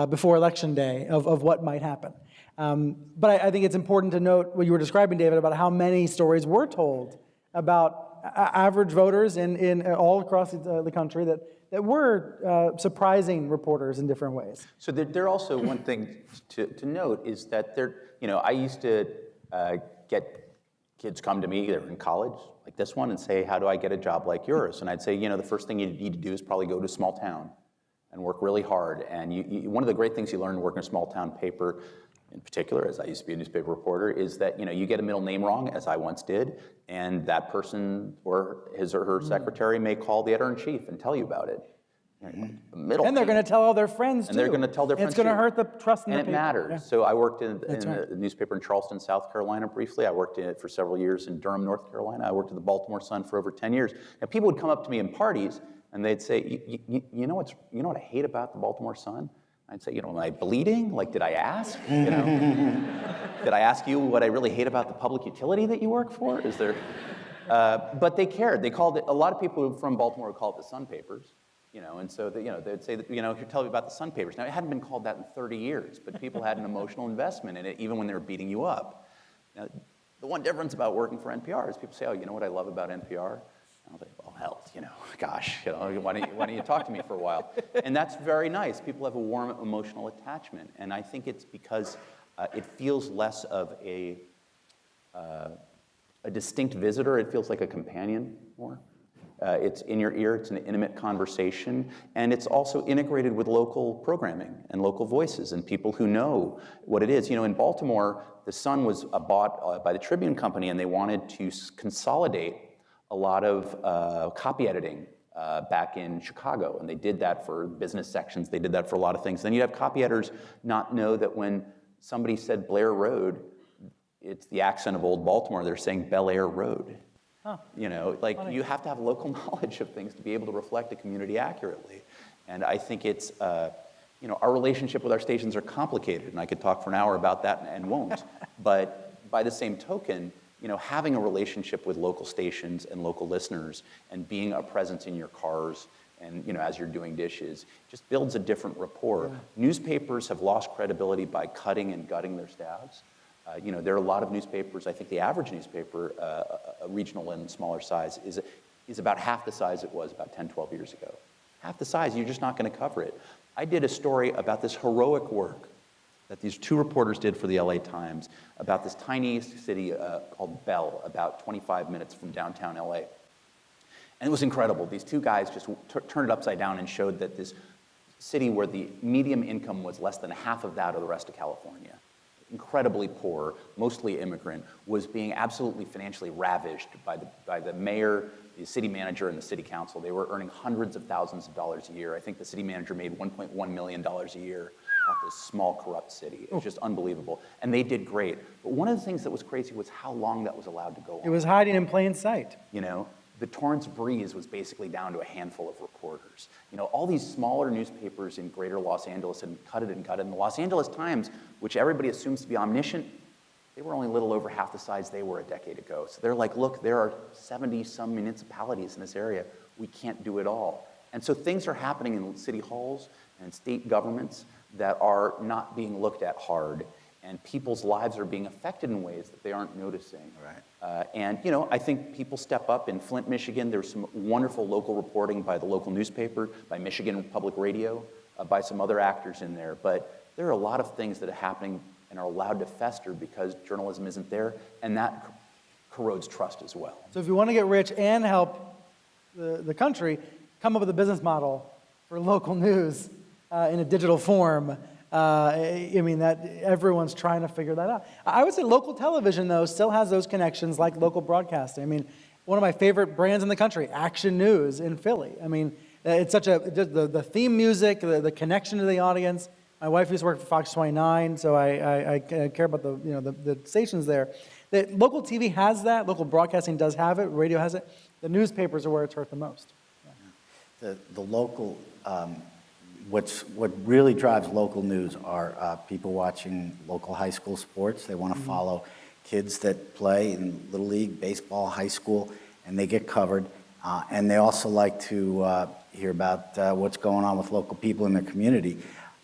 before Election Day of what might happen. But I think it's important to note what you were describing, David, about how many stories were told about average voters in all across the country that were surprising reporters in different ways. So there also one thing to note is that I used to get kids come to me, they're in college, like this one, and say, how do I get a job like yours? And I'd say, the first thing you need to do is probably go to a small town and work really hard. And one of the great things you learn working in a small town paper, in particular, as I used to be a newspaper reporter, is that you get a middle name wrong, as I once did, and that person or his or her secretary may call the editor-in-chief and tell you about it. Middle And they're team. going to tell all their friends, too. And they're going to tell their friends, It's going to too. hurt the trust in the And it paper. matters. Yeah. So I worked in That's right. a newspaper in Charleston, South Carolina briefly. I worked in it for several years in Durham, North Carolina. I worked at the Baltimore Sun for over 10 years. Now, people would come up to me in parties, and they'd say, you know what I hate about the Baltimore Sun? I'd say, am I bleeding? Like, did I ask? Did I ask you what I really hate about the public utility that you work for? Is there... but they cared. They called it, a lot of people from Baltimore would call it the Sun Papers, and so they'd say that, you're telling me about the Sun Papers. Now, it hadn't been called that in 30 years, but people had an emotional investment in it, even when they were beating you up. Now, the one difference about working for NPR is people say, oh, you know what I love about NPR? And I'll say, well, hell, gosh, why don't you talk to me for a while? And that's very nice. People have a warm emotional attachment, and I think it's because it feels less of a distinct visitor. It feels like a companion more. It's in your ear, it's an intimate conversation, and it's also integrated with local programming and local voices and people who know what it is. In Baltimore, the Sun was bought by the Tribune Company, and they wanted to consolidate a lot of copy editing back in Chicago, and they did that for business sections, they did that for a lot of things. Then you'd have copy editors not know that when somebody said Blair Road, it's the accent of old Baltimore, they're saying Bel Air Road. Huh. You have to have local knowledge of things to be able to reflect a community accurately. And I think it's, our relationship with our stations are complicated, and I could talk for an hour about that and won't. But by the same token, having a relationship with local stations and local listeners and being a presence in your cars and, as you're doing dishes, just builds a different rapport. Yeah. Newspapers have lost credibility by cutting and gutting their staffs. There are a lot of newspapers. I think the average newspaper, a regional and smaller size, is about half the size it was about 10, 12 years ago. Half the size, you're just not going to cover it. I did a story about this heroic work that these two reporters did for the LA Times about this tiny city called Bell, about 25 minutes from downtown LA. And it was incredible. These two guys just turned it upside down and showed that this city where the median income was less than half of that of the rest of California, incredibly poor, mostly immigrant, was being absolutely financially ravished by the mayor, the city manager, and the city council. They were earning hundreds of thousands of dollars a year. I think the city manager made $1.1 million a year off this small, corrupt city. It was just unbelievable. And they did great. But one of the things that was crazy was how long that was allowed to go on. It was hiding in plain sight. The Torrance Breeze was basically down to a handful of reporters. All these smaller newspapers in greater Los Angeles had cut it and cut it. And the Los Angeles Times, which everybody assumes to be omniscient, they were only a little over half the size they were a decade ago. So they're like, look, there are 70-some municipalities in this area. We can't do it all. And so things are happening in city halls and state governments that are not being looked at hard. And people's lives are being affected in ways that they aren't noticing. Right. And I think people step up. In Flint, Michigan, there's some wonderful local reporting by the local newspaper, by Michigan Public Radio, by some other actors in there. But there are a lot of things that are happening and are allowed to fester because journalism isn't there, and that corrodes trust as well. So if you want to get rich and help the country, come up with a business model for local news in a digital form. That everyone's trying to figure that out. I would say local television, though, still has those connections like local broadcasting. One of my favorite brands in the country, Action News in Philly. It's such the theme music, the connection to the audience. My wife used to work for Fox 29, so I care about the stations there. The local TV has that. Local broadcasting does have it. Radio has it. The newspapers are where it's hurt the most. The local. What really drives local news are people watching local high school sports. They want to follow kids that play in Little League, baseball, high school, and they get covered. And they also like to hear about what's going on with local people in their community.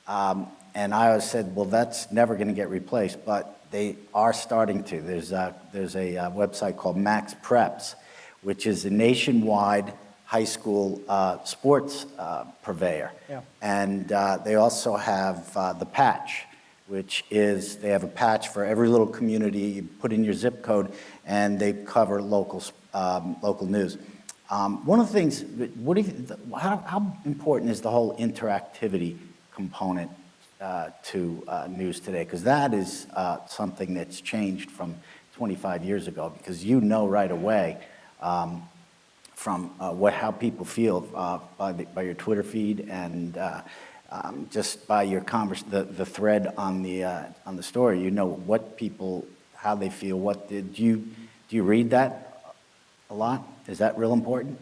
And I always said, well, that's never going to get replaced, but they are starting to. There's a website called Max Preps, which is a nationwide high school sports purveyor. Yeah. And they also have the Patch, which is, they have a patch for every little community. You put in your zip code, and they cover local news. One of the things, how important is the whole interactivity component to news today? Because that is something that's changed from 25 years ago, because right away, from how people feel by your Twitter feed and just by your the thread on the story. You know what people, how they feel. Do you read that a lot? Is that real important?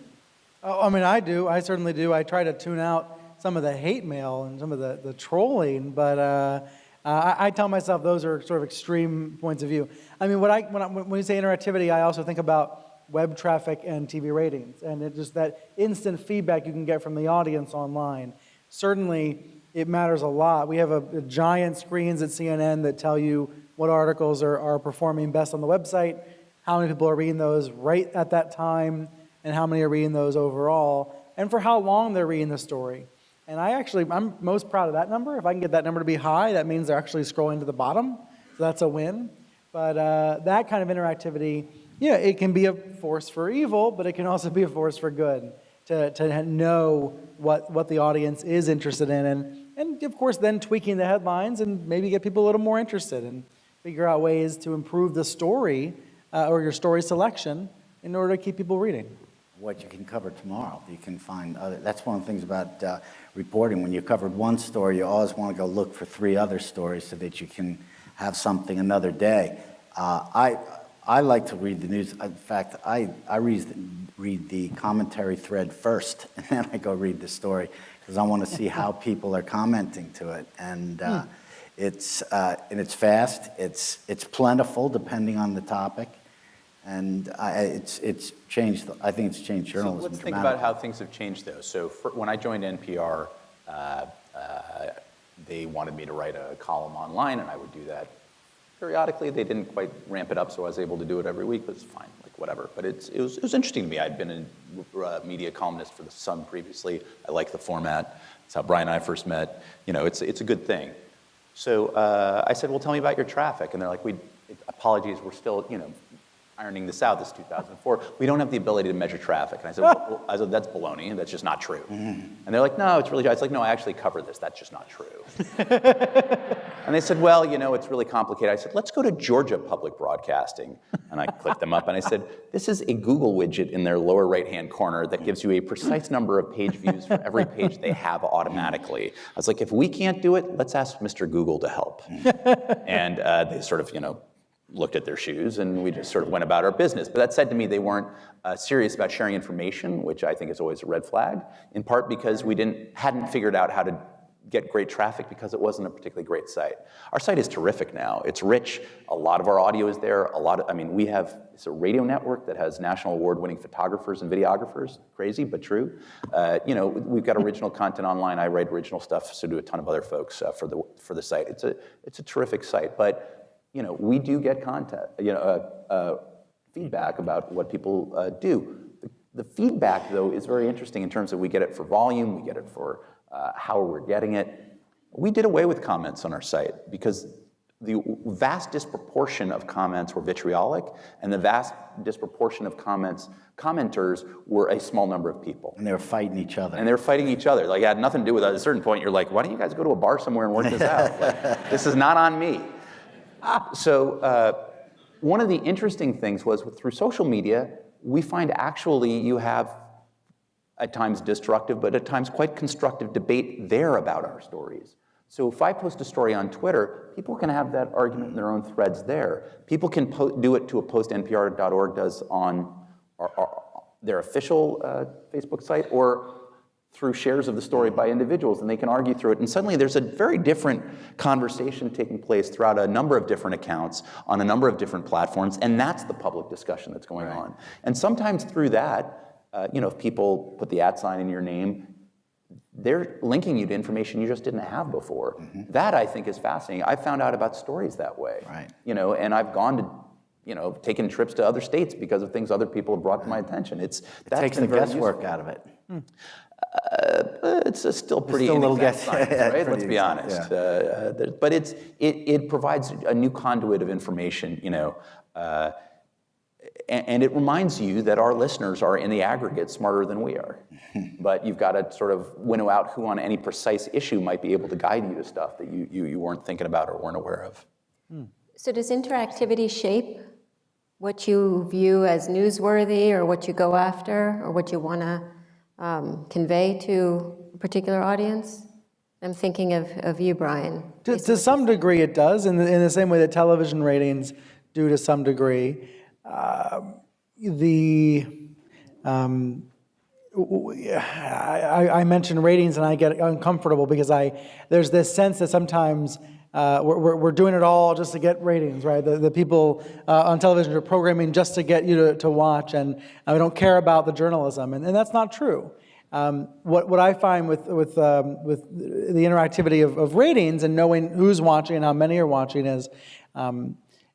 Oh, I mean, I do. I certainly do. I try to tune out some of the hate mail and some of the trolling, but I tell myself those are sort of extreme points of view. I mean, when you say interactivity, I also think about web traffic and TV ratings, and it just that instant feedback you can get from the audience online. Certainly, it matters a lot. We have a giant screens at CNN that tell you what articles are performing best on the website, how many people are reading those right at that time, and how many are reading those overall, and for how long they're reading the story. And I'm most proud of that number. If I can get that number to be high, that means they're actually scrolling to the bottom, so that's a win. But that kind of interactivity, yeah, it can be a force for evil, but it can also be a force for good, to know what the audience is interested in, and of course then tweaking the headlines and maybe get people a little more interested and figure out ways to improve the story or your story selection in order to keep people reading. What you can cover tomorrow. You can find other, that's one of the things about reporting. When you covered one story, you always want to go look for 3 other stories so that you can have something another day. I like to read the news. In fact, I read the commentary thread first, and then I go read the story because I want to see how people are commenting to it. And it's fast. It's plentiful depending on the topic. And it's changed. I think it's changed journalism. So let's think about how things have changed, though. So when I joined NPR, they wanted me to write a column online, and I would do that periodically. They didn't quite ramp it up, so I was able to do it every week. But it's fine, like whatever. But it was interesting to me. I'd been a media columnist for The Sun previously. I like the format. It's how Brian and I first met. You know, it's a good thing. So I said, well, tell me about your traffic, and they're like, apologies, we're still, ironing this out. This is 2004. We don't have the ability to measure traffic. And I said, that's baloney. That's just not true. And they're like, no, it's really true. I was like, no, I actually covered this. That's just not true. And they said, well, it's really complicated. I said, let's go to Georgia Public Broadcasting. And I clicked them up and I said, this is a Google widget in their lower right-hand corner that gives you a precise number of page views for every page they have automatically. I was like, if we can't do it, let's ask Mr. Google to help. And they sort of, looked at their shoes, and we just sort of went about our business. But that said to me, they weren't serious about sharing information, which I think is always a red flag, in part because we hadn't figured out how to get great traffic because it wasn't a particularly great site. Our site is terrific now. It's rich. A lot of our audio is there. It's a radio network that has national award-winning photographers and videographers. Crazy, but true. We've got original content online. I write original stuff, so do a ton of other folks for the site. It's a terrific site, but we do get feedback about what people do. The feedback, though, is very interesting in terms of we get it for volume, we get it for how we're getting it. We did away with comments on our site because the vast disproportion of comments were vitriolic, and the vast disproportion of commenters were a small number of people. And they were fighting each other. Like, it had nothing to do with it. At a certain point, you're like, why don't you guys go to a bar somewhere and work this out? Like, this is not on me. So one of the interesting things was through social media, we find actually you have at times destructive, but at times quite constructive debate there about our stories. So if I post a story on Twitter, people can have that argument in their own threads there. People can do it to a post npr.org does on their official Facebook site, or through shares of the story by individuals, and they can argue through it. And suddenly there's a very different conversation taking place throughout a number of different accounts on a number of different platforms, and that's the public discussion that's going on. And sometimes through that, if people put the @sign in your name, they're linking you to information you just didn't have before. Mm-hmm. That, I think, is fascinating. I found out about stories that way. Right. And I've gone to taken trips to other states because of things other people have brought to my attention. It takes the guesswork out of it. It's still pretty inexact science, right? Let's be honest. Yeah. But it provides a new conduit of information, and it reminds you that our listeners are, in the aggregate, smarter than we are. But you've got to sort of winnow out who on any precise issue might be able to guide you to stuff that you weren't thinking about or weren't aware of. So does interactivity shape what you view as newsworthy or what you go after or what you want to convey to a particular audience? I'm thinking of you, Brian. To some degree, it does, in the same way that television ratings do to some degree. I mention ratings and I get uncomfortable because there's this sense that sometimes we're doing it all just to get ratings, right? The people on television are programming just to get you to watch, and we don't care about the journalism, and that's not true. What I find with the interactivity of ratings and knowing who's watching and how many are watching is,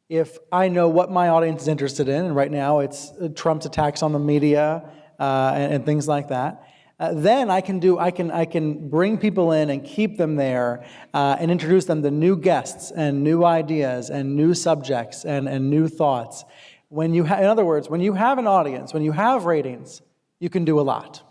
if I know what my audience is interested in, and right now it's Trump's attacks on the media and things like that, then I can bring people in and keep them there and introduce them to new guests and new ideas and new subjects and new thoughts. In other words, when you have an audience, when you have ratings, you can do a lot.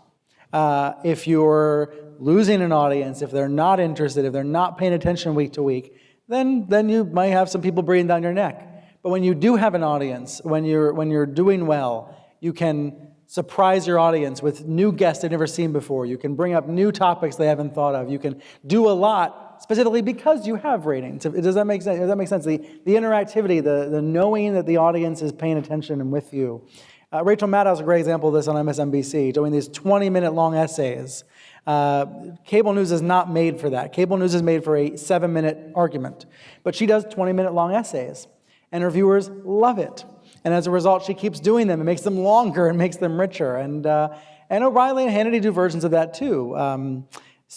If you're losing an audience, if they're not interested, if they're not paying attention week to week, then you might have some people breathing down your neck. But when you do have an audience, when you're doing well, you can surprise your audience with new guests they've never seen before. You can bring up new topics they haven't thought of. You can do a lot specifically because you have ratings. Does that make sense? Does that make sense? The interactivity, the knowing that the audience is paying attention and with you. Rachel Maddow is a great example of this on MSNBC, doing these 20-minute long essays. Cable news is not made for that. Cable news is made for a 7-minute argument. But she does 20-minute long essays, and her viewers love it. And as a result, she keeps doing them. It makes them longer and makes them richer. And O'Reilly and Hannity do versions of that too.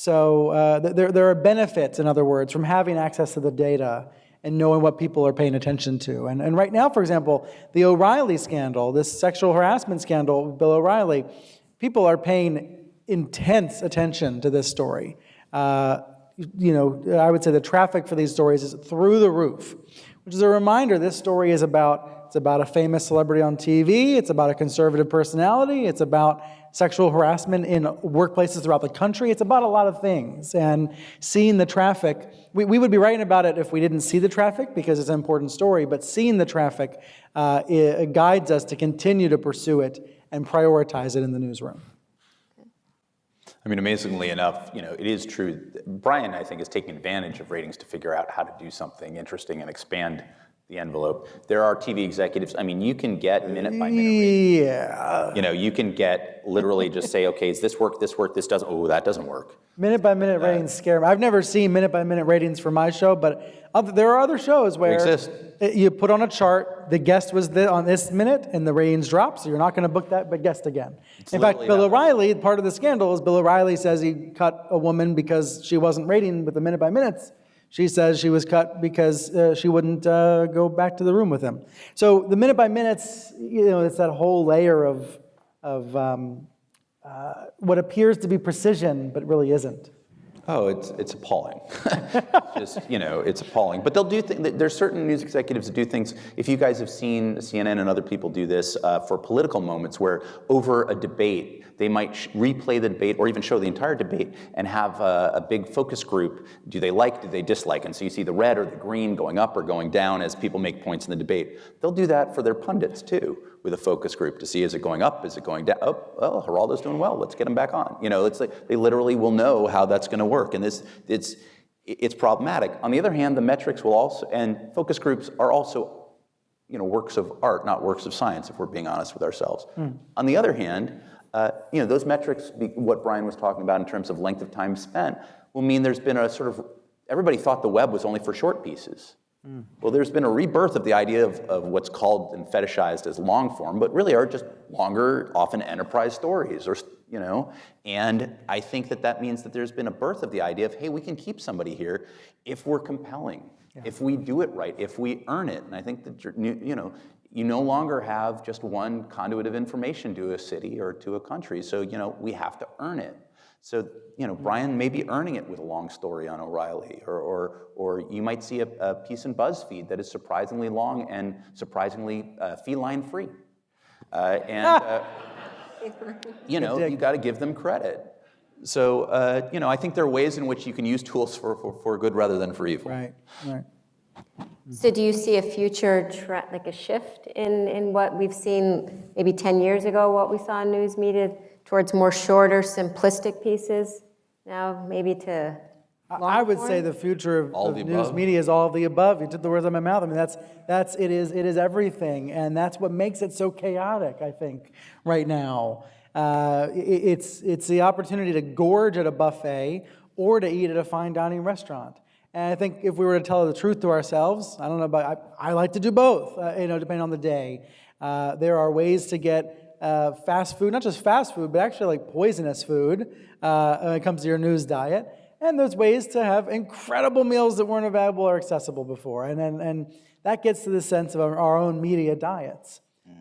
There are benefits, in other words, from having access to the data and knowing what people are paying attention to. And right now, for example, the O'Reilly scandal, this sexual harassment scandal with Bill O'Reilly, people are paying intense attention to this story. I would say the traffic for these stories is through the roof, which is a reminder this story is about a famous celebrity on TV, it's about a conservative personality, it's about sexual harassment in workplaces throughout the country, it's about a lot of things. And seeing the traffic, we would be writing about it if we didn't see the traffic because it's an important story, but seeing the traffic it guides us to continue to pursue it and prioritize it in the newsroom. I mean, amazingly enough, it is true. Brian, I think, is taking advantage of ratings to figure out how to do something interesting and expand the envelope. There are TV executives, you can get minute by minute. Yeah. You can get literally just say, okay, is this work, this doesn't, oh, that doesn't work. Minute by minute ratings scare me. I've never seen minute by minute ratings for my show, but there are other shows where you put on a chart, the guest was on this minute, and the ratings drop, so you're not going to book that guest again. In fact, Bill O'Reilly, part of the scandal is Bill O'Reilly says he cut a woman because she wasn't rating with the minute by minutes. She says she was cut because she wouldn't go back to the room with him. So the minute by minutes, it's that whole layer of what appears to be precision, but really isn't. Oh, it's appalling. It's appalling. But they'll do there's certain news executives that do things. If you guys have seen CNN and other people do this for political moments where over a debate, they might replay the debate or even show the entire debate and have a big focus group. Do they like, do they dislike? And so you see the red or the green going up or going down as people make points in the debate. They'll do that for their pundits too, with a focus group to see, is it going up, is it going down? Oh, well, Geraldo's doing well, let's get him back on. It's like they literally will know how that's going to work. And it's problematic. On the other hand, the metrics will also, and focus groups are also, works of art, not works of science, if we're being honest with ourselves. On the other hand, those metrics, what Brian was talking about in terms of length of time spent, will mean there's been a sort of, everybody thought the web was only for short pieces. Well, there's been a rebirth of the idea of what's called and fetishized as long form, but really are just longer, often enterprise stories, and I think that means that there's been a birth of the idea of, hey, we can keep somebody here if we're compelling, if we do it right, if we earn it. And I think that, you no longer have just one conduit of information to a city or to a country, so, we have to earn it. So, Brian may be earning it with a long story on O'Reilly, or you might see a piece in BuzzFeed that is surprisingly long and surprisingly feline-free. You got to give them credit. So, I think there are ways in which you can use tools for good rather than for evil. Right. So do you see a future trend, like a shift in what we've seen maybe 10 years ago, what we saw in news media, towards more shorter, simplistic pieces? Now maybe to I would long say form? the future All of the news above. media is all of the above. You took the words out of my mouth. I mean, it is everything, and that's what makes it so chaotic, I think, right now. It's the opportunity to gorge at a buffet or to eat at a fine dining restaurant. And I think if we were to tell the truth to ourselves, I don't know about, I like to do both, depending on the day. There are ways to get fast food, not just fast food, but actually like poisonous food when it comes to your news diet. And there's ways to have incredible meals that weren't available or accessible before. And that gets to the sense of our own media diets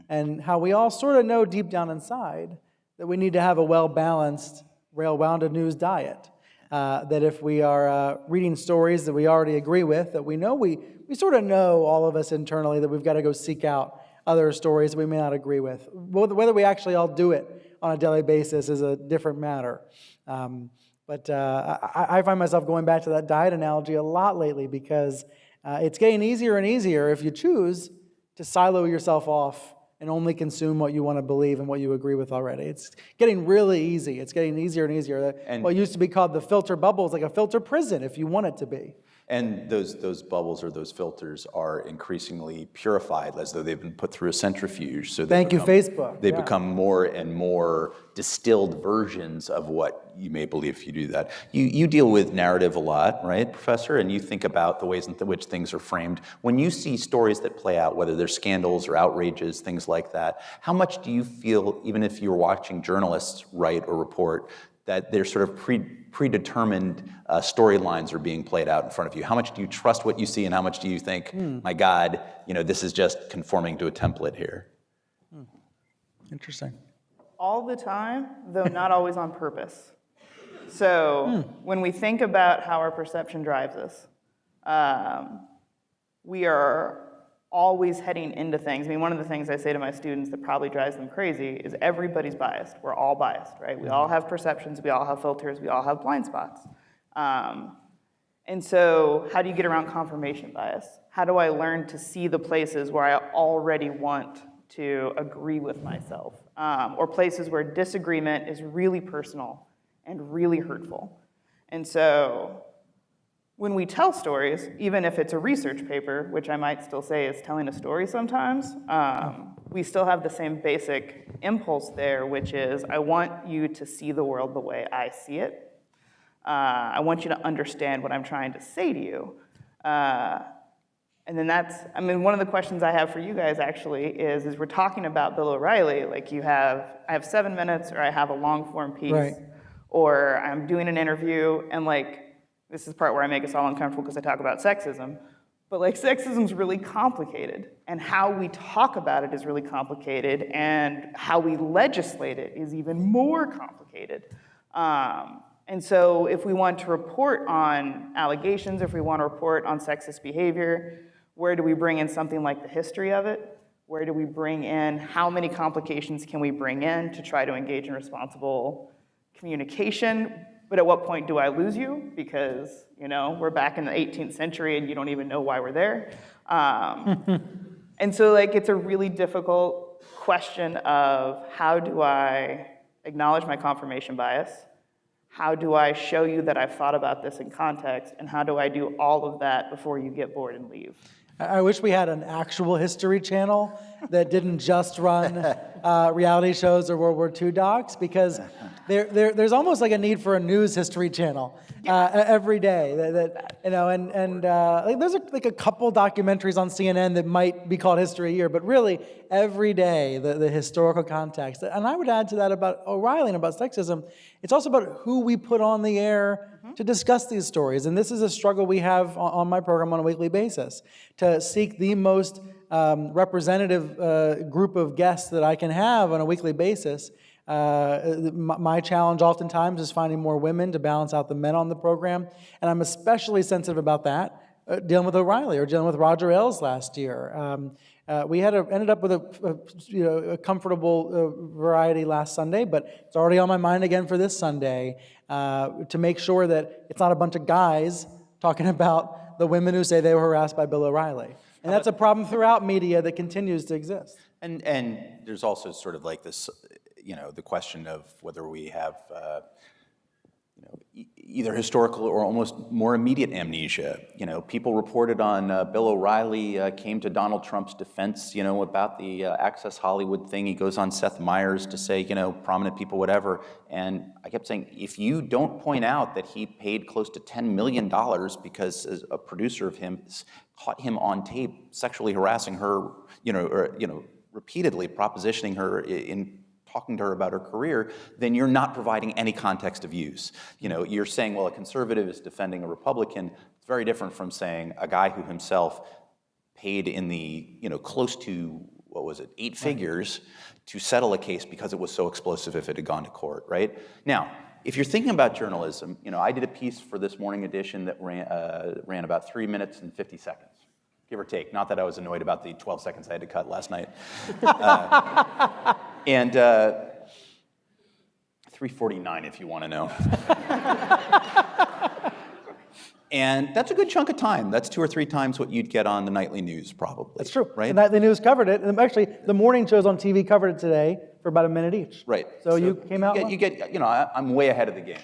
and how we all sort of know deep down inside that we need to have a well-balanced, well-rounded news diet. That if we are reading stories that we already agree with, that we know we sort of know, all of us internally, that we've got to go seek out other stories that we may not agree with. Whether we actually all do it on a daily basis is a different matter. But I find myself going back to that diet analogy a lot lately because it's getting easier and easier if you choose to silo yourself off and only consume what you want to believe and what you agree with already. It's getting really easy. It's getting easier and easier. And what used to be called the filter bubble is like a filter prison if you want it to be. And those bubbles or those filters are increasingly purified as though they've been put through a centrifuge. So Thank you, Facebook. They Yeah. become more and more distilled versions of what you may believe if you do that. You deal with narrative a lot, right, Professor? And you think about the ways in which things are framed. When you see stories that play out, whether they're scandals or outrages, things like that, how much do you feel, even if you're watching journalists write or report, that they're sort of predetermined storylines are being played out in front of you? How much do you trust what you see, and how much do you think, my God, this is just conforming to a template here? Interesting. All the time, though not always on purpose. So when we think about how our perception drives us, we are always heading into things. I mean, one of the things I say to my students that probably drives them crazy is everybody's biased. We're all biased, right? We all have perceptions, we all have filters, we all have blind spots. And so how do you get around confirmation bias? How do I learn to see the places where I already want to agree with myself, or places where disagreement is really personal and really hurtful? And so when we tell stories, even if it's a research paper, which I might still say is telling a story sometimes, we still have the same basic impulse there, which is I want you to see the world the way I see it. I want you to understand what I'm trying to say to you. And then one of the questions I have for you guys actually is we're talking about Bill O'Reilly, like I have 7 minutes, or I have a long form piece, Right. or I'm doing an interview, and this is the part where I make us all uncomfortable because I talk about sexism, but sexism's really complicated, and how we talk about it is really complicated, and how we legislate it is even more complicated. And so if we want to report on allegations, if we want to report on sexist behavior, where do we bring in something like the history of it? Where do we bring in, how many complications can we bring in to try to engage in responsible communication? But at what point do I lose you? Because, we're back in the 18th century and you don't even know why we're there. And so it's a really difficult question of how do I acknowledge my confirmation bias? How do I show you that I've thought about this in context? And how do I do all of that before you get bored and leave? I wish we had an actual History Channel that didn't just run reality shows or World War II docs, because there's almost like a need for a news History Channel every day. There's a couple documentaries on CNN that might be called History a Year, but really every day the historical context. And I would add to that about O'Reilly and about sexism, it's also about who we put on the air to discuss these stories. And this is a struggle we have on my program on a weekly basis, to seek the most representative group of guests that I can have on a weekly basis. My challenge oftentimes is finding more women to balance out the men on the program, and I'm especially sensitive about that, dealing with O'Reilly or dealing with Roger Ailes last year. We ended up with a comfortable variety last Sunday, but it's already on my mind again for this Sunday, to make sure that it's not a bunch of guys talking about the women who say they were harassed by Bill O'Reilly. And that's a problem throughout media that continues to exist. And there's also sort of like this, the question of whether we have, either historical or almost more immediate amnesia. People reported on Bill O'Reilly came to Donald Trump's defense, about the Access Hollywood thing. He goes on Seth Meyers to say, prominent people, whatever. And I kept saying, if you don't point out that he paid close to $10 million because a producer of him caught him on tape sexually harassing her, repeatedly propositioning her in talking to her about her career, then you're not providing any context of use. You're saying, well, a conservative is defending a Republican. It's very different from saying a guy who himself paid in the, close to, 8 figures to settle a case because it was so explosive if it had gone to court, right? Now, if you're thinking about journalism, I did a piece for this morning edition that ran about 3 minutes and 50 seconds. Give or take. Not that I was annoyed about the 12 seconds I had to cut last night. And 3:49, if you want to know. And that's a good chunk of time. That's 2 or 3 times what you'd get on the nightly news, probably. That's true. Right? The nightly news covered it. And actually, the morning shows on TV covered it today for about a minute each. Right. So you came out. I'm way ahead of the game.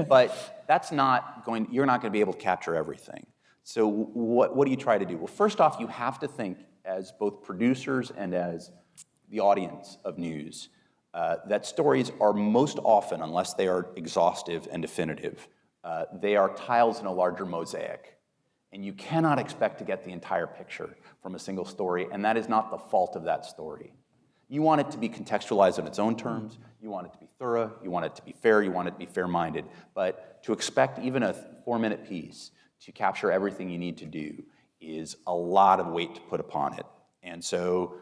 But that's you're not going to be able to capture everything. So what do you try to do? Well, first off, you have to think as both producers and as the audience of news, that stories are most often, unless they are exhaustive and definitive, they are tiles in a larger mosaic. And you cannot expect to get the entire picture from a single story, and that is not the fault of that story. You want it to be contextualized on its own terms, you want it to be thorough, you want it to be fair, you want it to be fair-minded, but to expect even a 4-minute piece to capture everything you need to do is a lot of weight to put upon it. And so,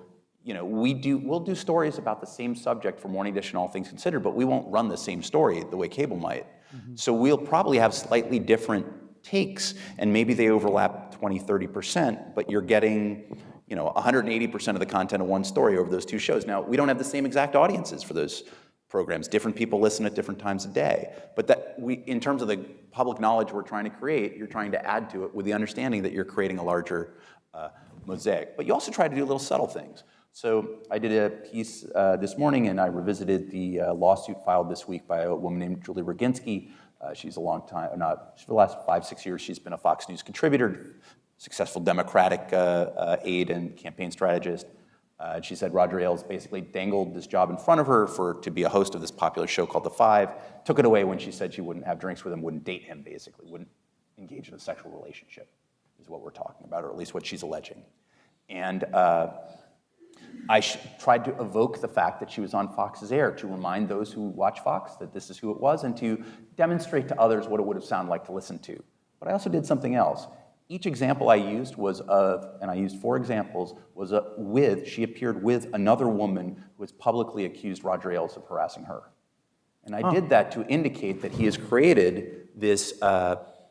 we'll do stories about the same subject for Morning Edition, All Things Considered, but we won't run the same story the way cable might. Mm-hmm. So we'll probably have slightly different takes, and maybe they overlap 20, 30%, but you're getting, 180% of the content of one story over those 2 shows. Now, we don't have the same exact audiences for those programs. Different people listen at different times of day. But in terms of the public knowledge we're trying to create, you're trying to add to it with the understanding that you're creating a larger mosaic. But you also try to do little subtle things. So I did a piece this morning, and I revisited the lawsuit filed this week by a woman named Julie Roginski. She's a long time, for the last 5-6 years, she's been a Fox News contributor, successful Democratic aide and campaign strategist. She said Roger Ailes basically dangled this job in front of her to be a host of this popular show called The Five, took it away when she said she wouldn't have drinks with him, wouldn't date him, basically, wouldn't engage in a sexual relationship, is what we're talking about, or at least what she's alleging. And I tried to evoke the fact that she was on Fox's air to remind those who watch Fox that this is who it was and to demonstrate to others what it would have sounded like to listen to. But I also did something else. Each example I used and I used 4 examples, she appeared with another woman who has publicly accused Roger Ailes of harassing her. And I did that to indicate that he has created this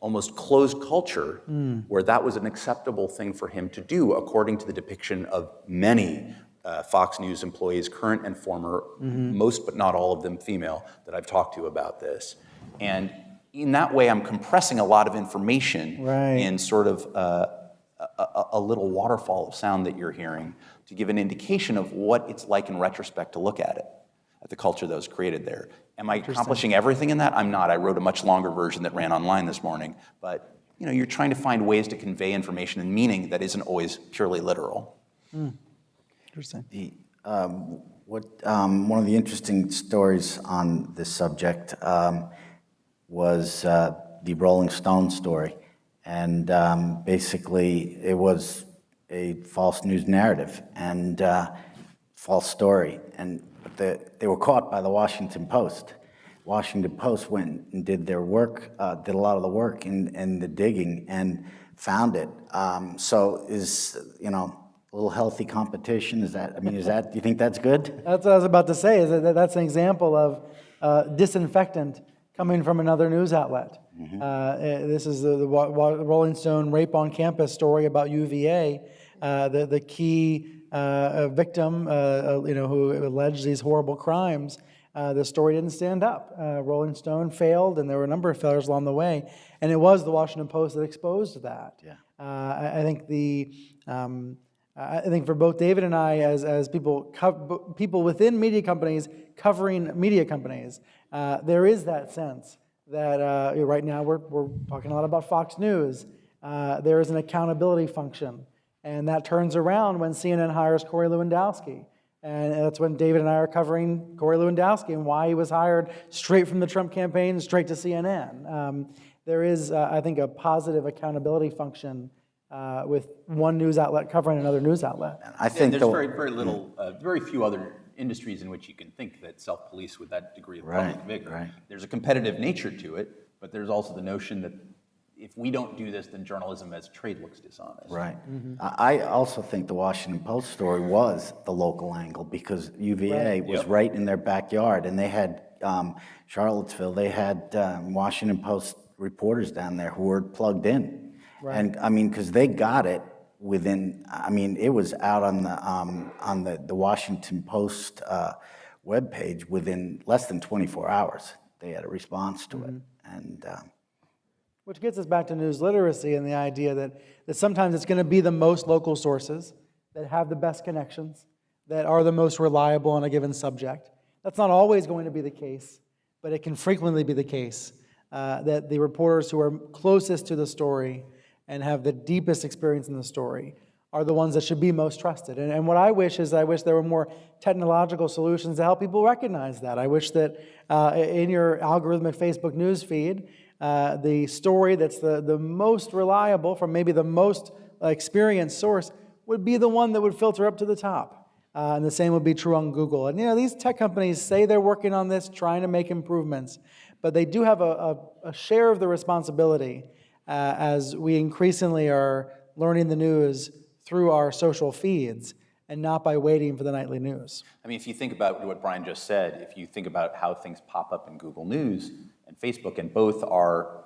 almost closed culture where that was an acceptable thing for him to do, according to the depiction of many Fox News employees, current and former, most but not all of them female, that I've talked to about this. And in that way, I'm compressing a lot of information in sort of a little waterfall of sound that you're hearing to give an indication of what it's like in retrospect to look at it, at the culture that was created there. Am I accomplishing everything in that? I'm not. I wrote a much longer version that ran online this morning. But you're trying to find ways to convey information and meaning that isn't always purely literal. Interesting. One of the interesting stories on this subject was the Rolling Stone story. And basically, it was a false news narrative and false story. But they were caught by the Washington Post. Washington Post went and did their work, did a lot of the work in the digging and found it. So is, a little healthy competition, do you think that's good? That's what I was about to say, is that's an example of disinfectant coming from another news outlet. This is the Rolling Stone rape on campus story about UVA. The key victim, who alleged these horrible crimes, The story didn't stand up. Rolling Stone failed, and there were a number of failures along the way. And it was the Washington Post that exposed that. Yeah. I think for both David and I, as people within media companies covering media companies, there is that sense that right now we're talking a lot about Fox News. There is an accountability function, and that turns around when CNN hires Corey Lewandowski. And that's when David and I are covering Corey Lewandowski and why he was hired straight from the Trump campaign straight to CNN. There is, I think, a positive accountability function with one news outlet covering another news outlet. I think there's very few other industries in which you can think that self-police with that degree of public vigor. Right. There's a competitive nature to it, but there's also the notion that if we don't do this, then journalism as trade looks dishonest. Right. I also think the Washington Post story was the local angle because UVA was right in their backyard, and they had Charlottesville. They had Washington Post reporters down there who were plugged in, and I mean, because they got it within. I mean, it was out on the Washington Post webpage within less than 24 hours. They had a response to it, and. Which gets us back to news literacy and the idea that sometimes it's going to be the most local sources that have the best connections, that are the most reliable on a given subject. That's not always going to be the case, but it can frequently be the case that the reporters who are closest to the story and have the deepest experience in the story are the ones that should be most trusted. And what I wish is there were more technological solutions to help people recognize that. I wish that in your algorithmic Facebook news feed, the story that's the most reliable from maybe the most experienced source would be the one that would filter up to the top. And the same would be true on Google. And these tech companies say they're working on this, trying to make improvements, but they do have a share of the responsibility as we increasingly are learning the news through our social feeds and not by waiting for the nightly news. I mean, if you think about what Brian just said, if you think about how things pop up in Google News and Facebook, and both are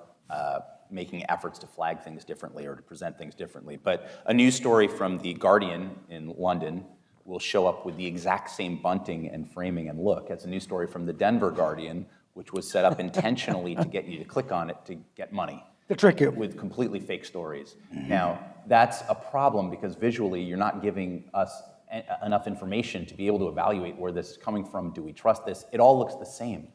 making efforts to flag things differently or to present things differently. But a news story from The Guardian in London will show up with the exact same bunting and framing and look as a news story from the Denver Guardian, which was set up intentionally to get you to click on it to get money. To trick you. With completely fake stories. Now, that's a problem because visually you're not giving us enough information to be able to evaluate where this is coming from. Do we trust this? It all looks the same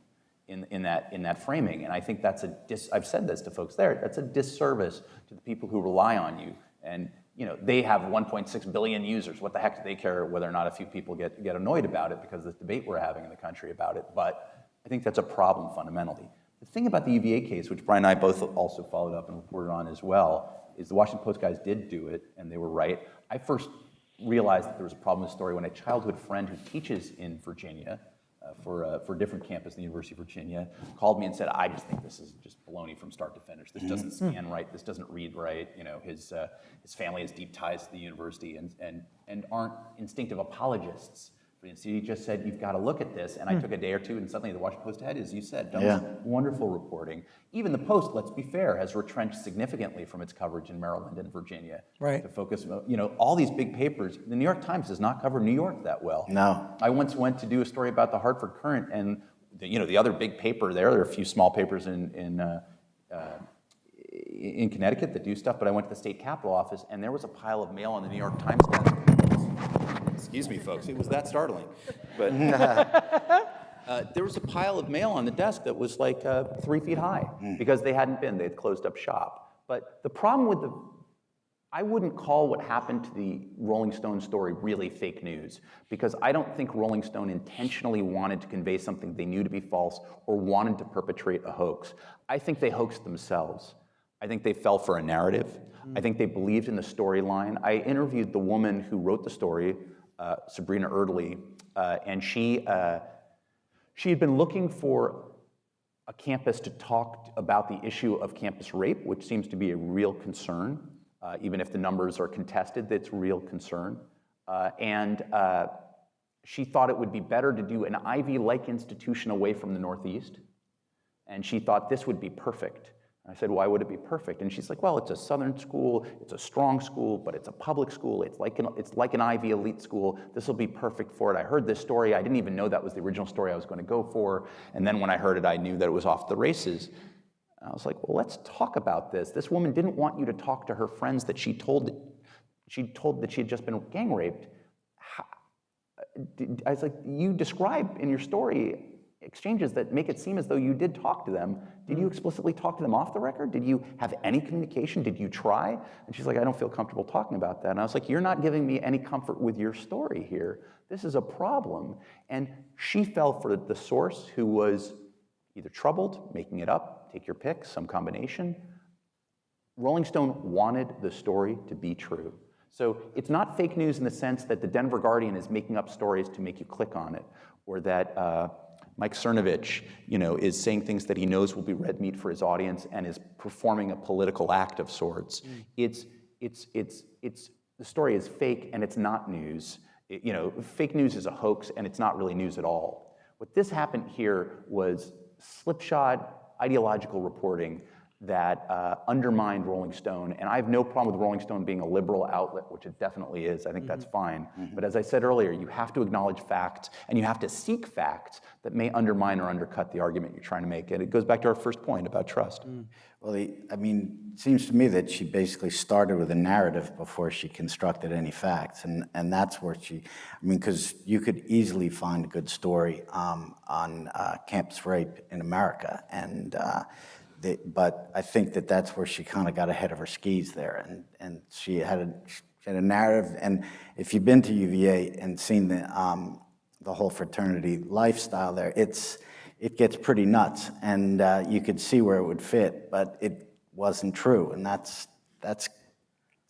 in that framing, and I think that's I've said this to folks there. That's a disservice to the people who rely on you, and they have 1.6 billion users. What the heck do they care whether or not a few people get annoyed about it because of this debate we're having in the country about it? But I think that's a problem fundamentally. The thing about the UVA case, which Brian and I both also followed up and reported on as well, is the Washington Post guys did do it, and they were right. I first realized that there was a problem with the story when a childhood friend who teaches in Virginia for a different campus, the University of Virginia, called me and said, I just think this is just baloney from start to finish. This doesn't scan right. This doesn't read right. His family has deep ties to the university and aren't instinctive apologists. He just said, you've got to look at this. And I took a day or two, and suddenly the Washington Post had, as you said, done some wonderful reporting. Even the Post, let's be fair, has retrenched significantly from its coverage in Maryland and Virginia. Right. To focus, all these big papers. The New York Times does not cover New York that well. No. I once went to do a story about the Hartford Courant, and the other big paper there are a few small papers in Connecticut that do stuff, but I went to the state capitol office, and there was a pile of mail on the New York Times desk. Excuse me, folks, it was that startling. But there was a pile of mail on the desk that was like 3 feet high because they had closed up shop. But the problem I wouldn't call what happened to the Rolling Stone story really fake news, because I don't think Rolling Stone intentionally wanted to convey something they knew to be false or wanted to perpetrate a hoax. I think they hoaxed themselves. I think they fell for a narrative. I think they believed in the storyline. I interviewed the woman who wrote the story, Sabrina Erdely, and she had been looking for a campus to talk about the issue of campus rape, which seems to be a real concern, even if the numbers are contested, that's a real concern. And she thought it would be better to do an Ivy-like institution away from the Northeast, and she thought this would be perfect. I said, why would it be perfect? And she's like, well, it's a Southern school, it's a strong school, but it's a public school, it's like an Ivy elite school, this will be perfect for it. I heard this story, I didn't even know that was the original story I was going to go for, and then when I heard it, I knew that it was off the races. I was like, well, let's talk about this. This woman didn't want you to talk to her friends that she told that she had just been gang raped. I was like, you describe in your story exchanges that make it seem as though you did talk to them. Did you explicitly talk to them off the record? Did you have any communication? Did you try? And she's like, I don't feel comfortable talking about that. And I was like, you're not giving me any comfort with your story here. This is a problem. And she fell for the source who was either troubled, making it up, take your pick, some combination. Rolling Stone wanted the story to be true. So it's not fake news in the sense that the Denver Guardian is making up stories to make you click on it, or that Mike Cernovich, is saying things that he knows will be red meat for his audience and is performing a political act of sorts. The story is fake and it's not news. Fake news is a hoax and it's not really news at all. What this happened here was slipshod ideological reporting that undermined Rolling Stone. And I have no problem with Rolling Stone being a liberal outlet, which it definitely is. I think that's fine. But as I said earlier, you have to acknowledge facts, and you have to seek facts that may undermine or undercut the argument you're trying to make. And it goes back to our first point about trust. Well, it seems to me that she basically started with a narrative before she constructed any facts, and that's where because you could easily find a good story on campus rape in America, and but I think that's where she kind of got ahead of her skis there, and she had a narrative. And if you've been to UVA and seen the whole fraternity lifestyle there, it gets pretty nuts, and you could see where it would fit, but it wasn't true, and that's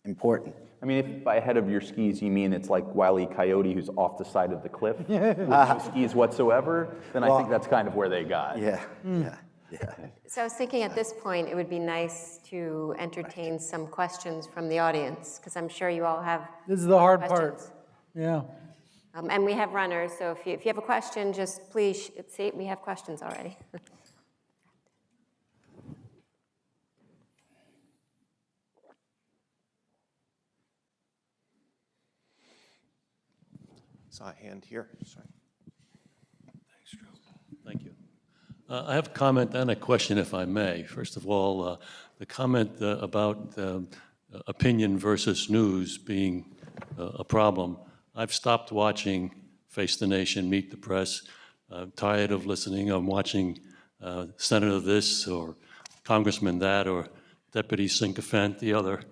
important. I mean, if by ahead of your skis you mean it's like Wile E. Coyote who's off the side of the cliff with no skis whatsoever, then I think that's kind of where they got. Yeah. So I was thinking at this point, it would be nice to entertain some questions from the audience, because I'm sure you all have This is the hard questions. part. Yeah. And we have runners, so if you have a question, just please, see, we have questions already. Saw a hand here. Sorry. Thanks, Joe. Thank you. I have a comment and a question, if I may. First of all, the comment about opinion versus news being a problem. I've stopped watching Face the Nation, Meet the Press. I'm tired of listening. I'm watching Senator this or Congressman that or Deputy Sycophant the other.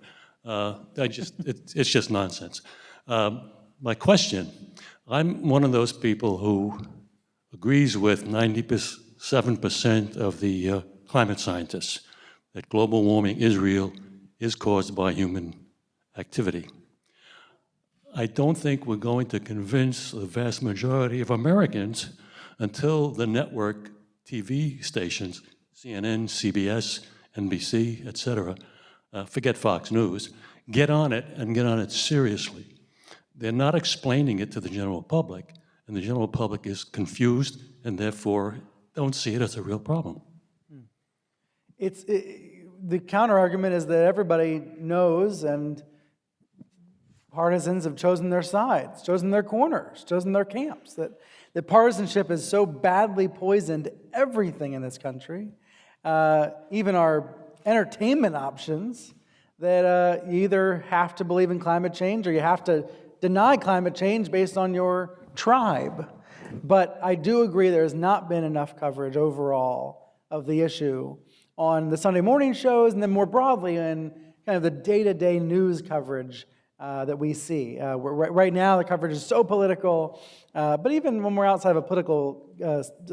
It's just nonsense. My question, I'm one of those people who agrees with 97% of the climate scientists that global warming is real, is caused by human activity. I don't think we're going to convince the vast majority of Americans until the network TV stations, CNN, CBS, NBC, et cetera, forget Fox News, get on it and get on it seriously. They're not explaining it to the general public, and the general public is confused and therefore don't see it as a real problem. The counter-argument is that everybody knows, and partisans have chosen their sides, chosen their corners, chosen their camps, that partisanship has so badly poisoned everything in this country, even our entertainment options, that you either have to believe in climate change or you have to deny climate change based on your tribe. But I do agree there has not been enough coverage overall of the issue on the Sunday morning shows, and then more broadly in kind of the day-to-day news coverage that we see. Right now, the coverage is so political, but even when we're outside of a political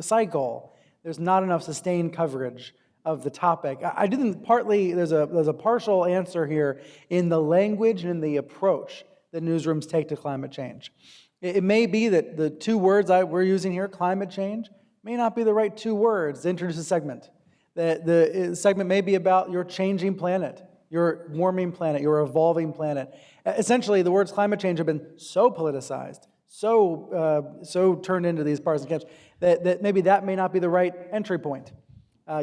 cycle, there's not enough sustained coverage of the topic. I do think partly there's a partial answer here in the language and in the approach that newsrooms take to climate change. It may be that the two words we're using here, climate change, may not be the right two words to introduce a segment. The segment may be about your changing planet, your warming planet, your evolving planet. Essentially, the words climate change have been so politicized, so turned into these partisan camps, that maybe that may not be the right entry point.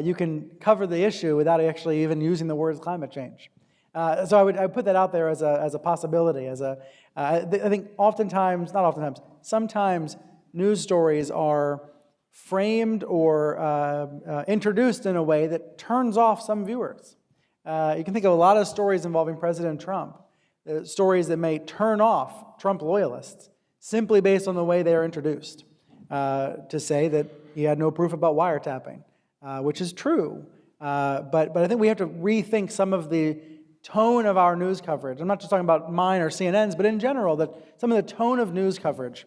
you can cover the issue without actually even using the words climate change. So I would put that out there as a possibility. I think sometimes news stories are framed or introduced in a way that turns off some viewers. You can think of a lot of stories involving President Trump, stories that may turn off Trump loyalists simply based on the way they are introduced, to say that he had no proof about wiretapping, which is true. But I think we have to rethink some of the tone of our news coverage. I'm not just talking about mine or CNN's, but in general, that some of the tone of news coverage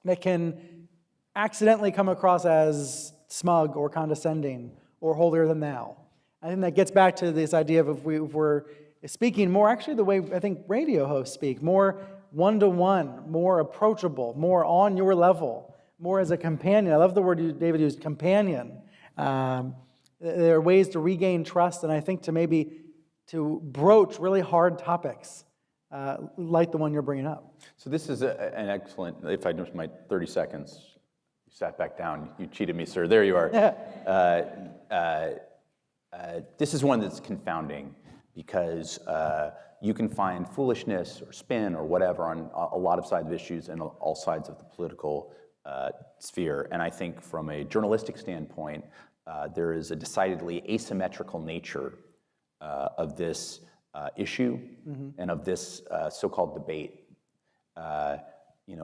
that can accidentally come across as smug or condescending or holier than thou. I think that gets back to this idea of if we're speaking more, actually the way I think radio hosts speak, more one-to-one, more approachable, more on your level, more as a companion. I love the word David used, companion. There are ways to regain trust, and I think to broach really hard topics like the one you're bringing up. So this is an excellent, if I just my 30 seconds, you sat back down, you cheated me, sir, there you are. This is one that's confounding because you can find foolishness or spin or whatever on a lot of sides of issues and all sides of the political sphere. And I think from a journalistic standpoint, there is a decidedly asymmetrical nature of this issue and of this so-called debate.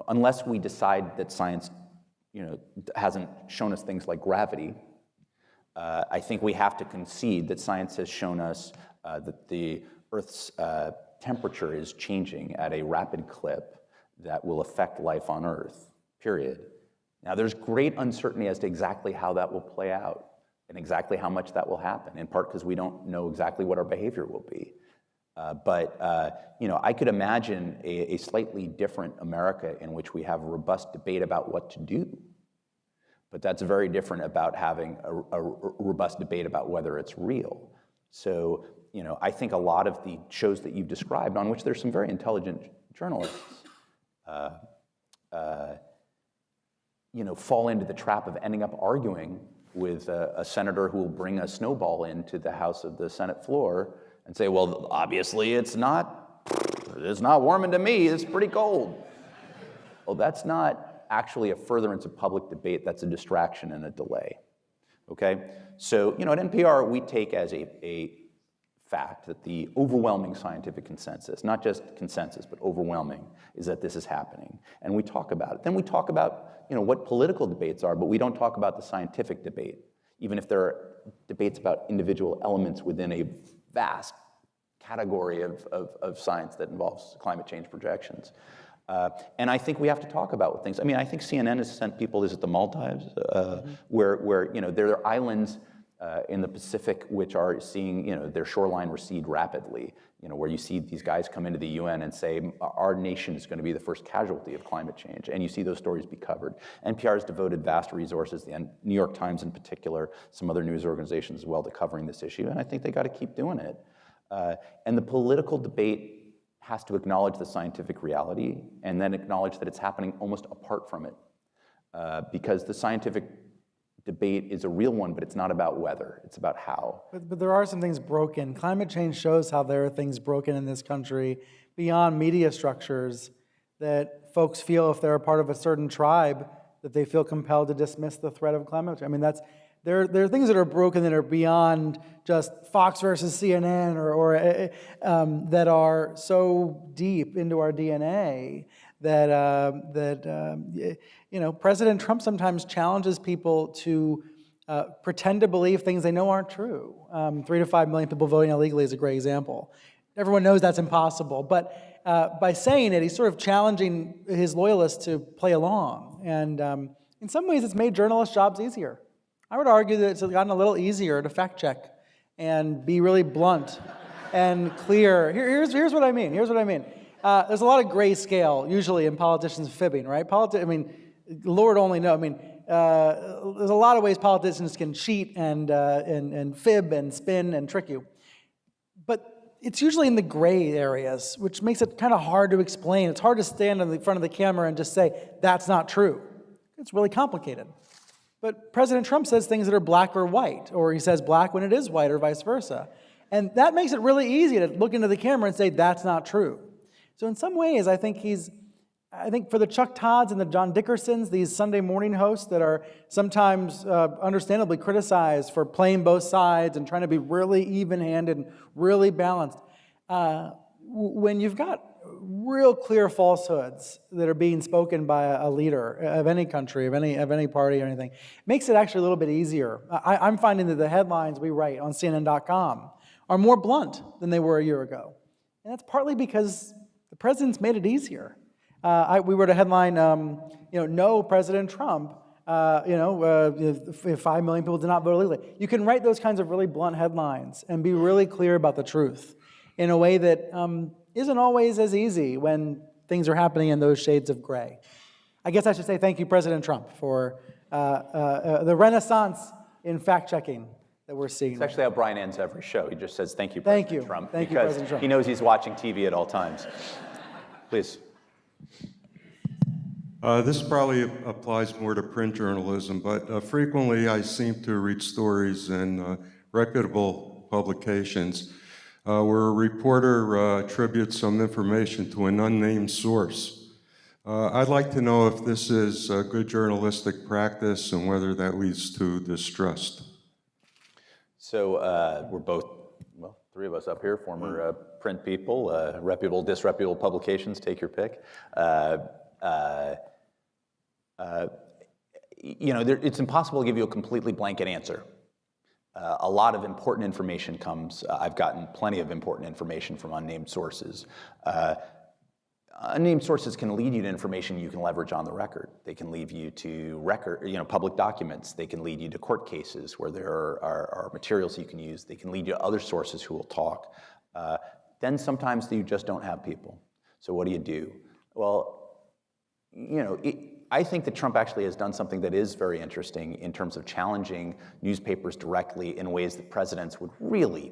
Unless we decide that science, hasn't shown us things like gravity, I think we have to concede that science has shown us that the Earth's temperature is changing at a rapid clip that will affect life on Earth, period. Now, there's great uncertainty as to exactly how that will play out and exactly how much that will happen, in part because we don't know exactly what our behavior will be. But I could imagine a slightly different America in which we have a robust debate about what to do. But that's very different about having a robust debate about whether it's real. So, I think a lot of the shows that you've described, on which there's some very intelligent journalists, fall into the trap of ending up arguing with a senator who will bring a snowball into the House of the Senate floor and say, well, obviously it's not warming to me, it's pretty cold. Well, that's not actually a furtherance of public debate, that's a distraction and a delay, okay? So, at NPR, we take as a fact that the overwhelming scientific consensus, not just consensus, but overwhelming, is that this is happening. And we talk about it. Then we talk about, what political debates are, but we don't talk about the scientific debate, even if there are debates about individual elements within a vast category of science that involves climate change projections. And I think we have to talk about things. I mean, I think CNN has sent people, is it the Maldives, where there are islands in the Pacific which are seeing, their shoreline recede rapidly, where you see these guys come into the UN and say, our nation is going to be the first casualty of climate change, and you see those stories be covered. NPR has devoted vast resources, the New York Times in particular, some other news organizations as well, to covering this issue, and I think they got to keep doing it. And the political debate has to acknowledge the scientific reality and then acknowledge that it's happening almost apart from it. Because the scientific debate is a real one, but it's not about whether, it's about how. But there are some things broken. Climate change shows how there are things broken in this country beyond media structures that folks feel if they're a part of a certain tribe that they feel compelled to dismiss the threat of climate change. I mean, there are things that are broken that are beyond just Fox versus CNN or that are so deep into our DNA that President Trump sometimes challenges people to pretend to believe things they know aren't true. 3 to 5 million people voting illegally is a great example. Everyone knows that's impossible, but by saying it, he's sort of challenging his loyalists to play along. And in some ways, it's made journalists' jobs easier. I would argue that it's gotten a little easier to fact check and be really blunt and clear. Here's what I mean. There's a lot of grayscale usually in politicians fibbing, right? Lord only knows. There's a lot of ways politicians can cheat and fib and spin and trick you. But it's usually in the gray areas, which makes it kind of hard to explain. It's hard to stand in the front of the camera and just say, that's not true. It's really complicated. But President Trump says things that are black or white, or he says black when it is white, or vice versa. And that makes it really easy to look into the camera and say, that's not true. So in some ways, I think for the Chuck Todds and the John Dickersons, these Sunday morning hosts that are sometimes understandably criticized for playing both sides and trying to be really even-handed and really balanced, when you've got real clear falsehoods that are being spoken by a leader of any country, of any party or anything, it makes it actually a little bit easier. I'm finding that the headlines we write on CNN.com are more blunt than they were a year ago. And that's partly because the president's made it easier. We wrote a headline, no President Trump, if 5 million people did not vote illegally. You can write those kinds of really blunt headlines and be really clear about the truth in a way that isn't always as easy when things are happening in those shades of gray. I guess I should say thank you, President Trump, for the renaissance in fact-checking that we're seeing. It's actually how Brian ends every show. He just says, thank you, Thank President you. Trump. Thank you, because President Trump. he knows he's watching TV at all times. Please. This probably applies more to print journalism, but frequently I seem to read stories in reputable publications where a reporter attributes some information to an unnamed source. I'd like to know if this is a good journalistic practice and whether that leads to distrust. So we're both, well, three of us up here, former print people, reputable, disreputable publications, take your pick. It's impossible to give you a completely blanket answer. A lot of important information comes. I've gotten plenty of important information from unnamed sources. Unnamed sources can lead you to information you can leverage on the record. They can lead you to public documents. They can lead you to court cases where there are materials you can use. They can lead you to other sources who will talk. Then sometimes you just don't have people. So what do? Well, I think that Trump actually has done something that is very interesting in terms of challenging newspapers directly in ways that presidents would really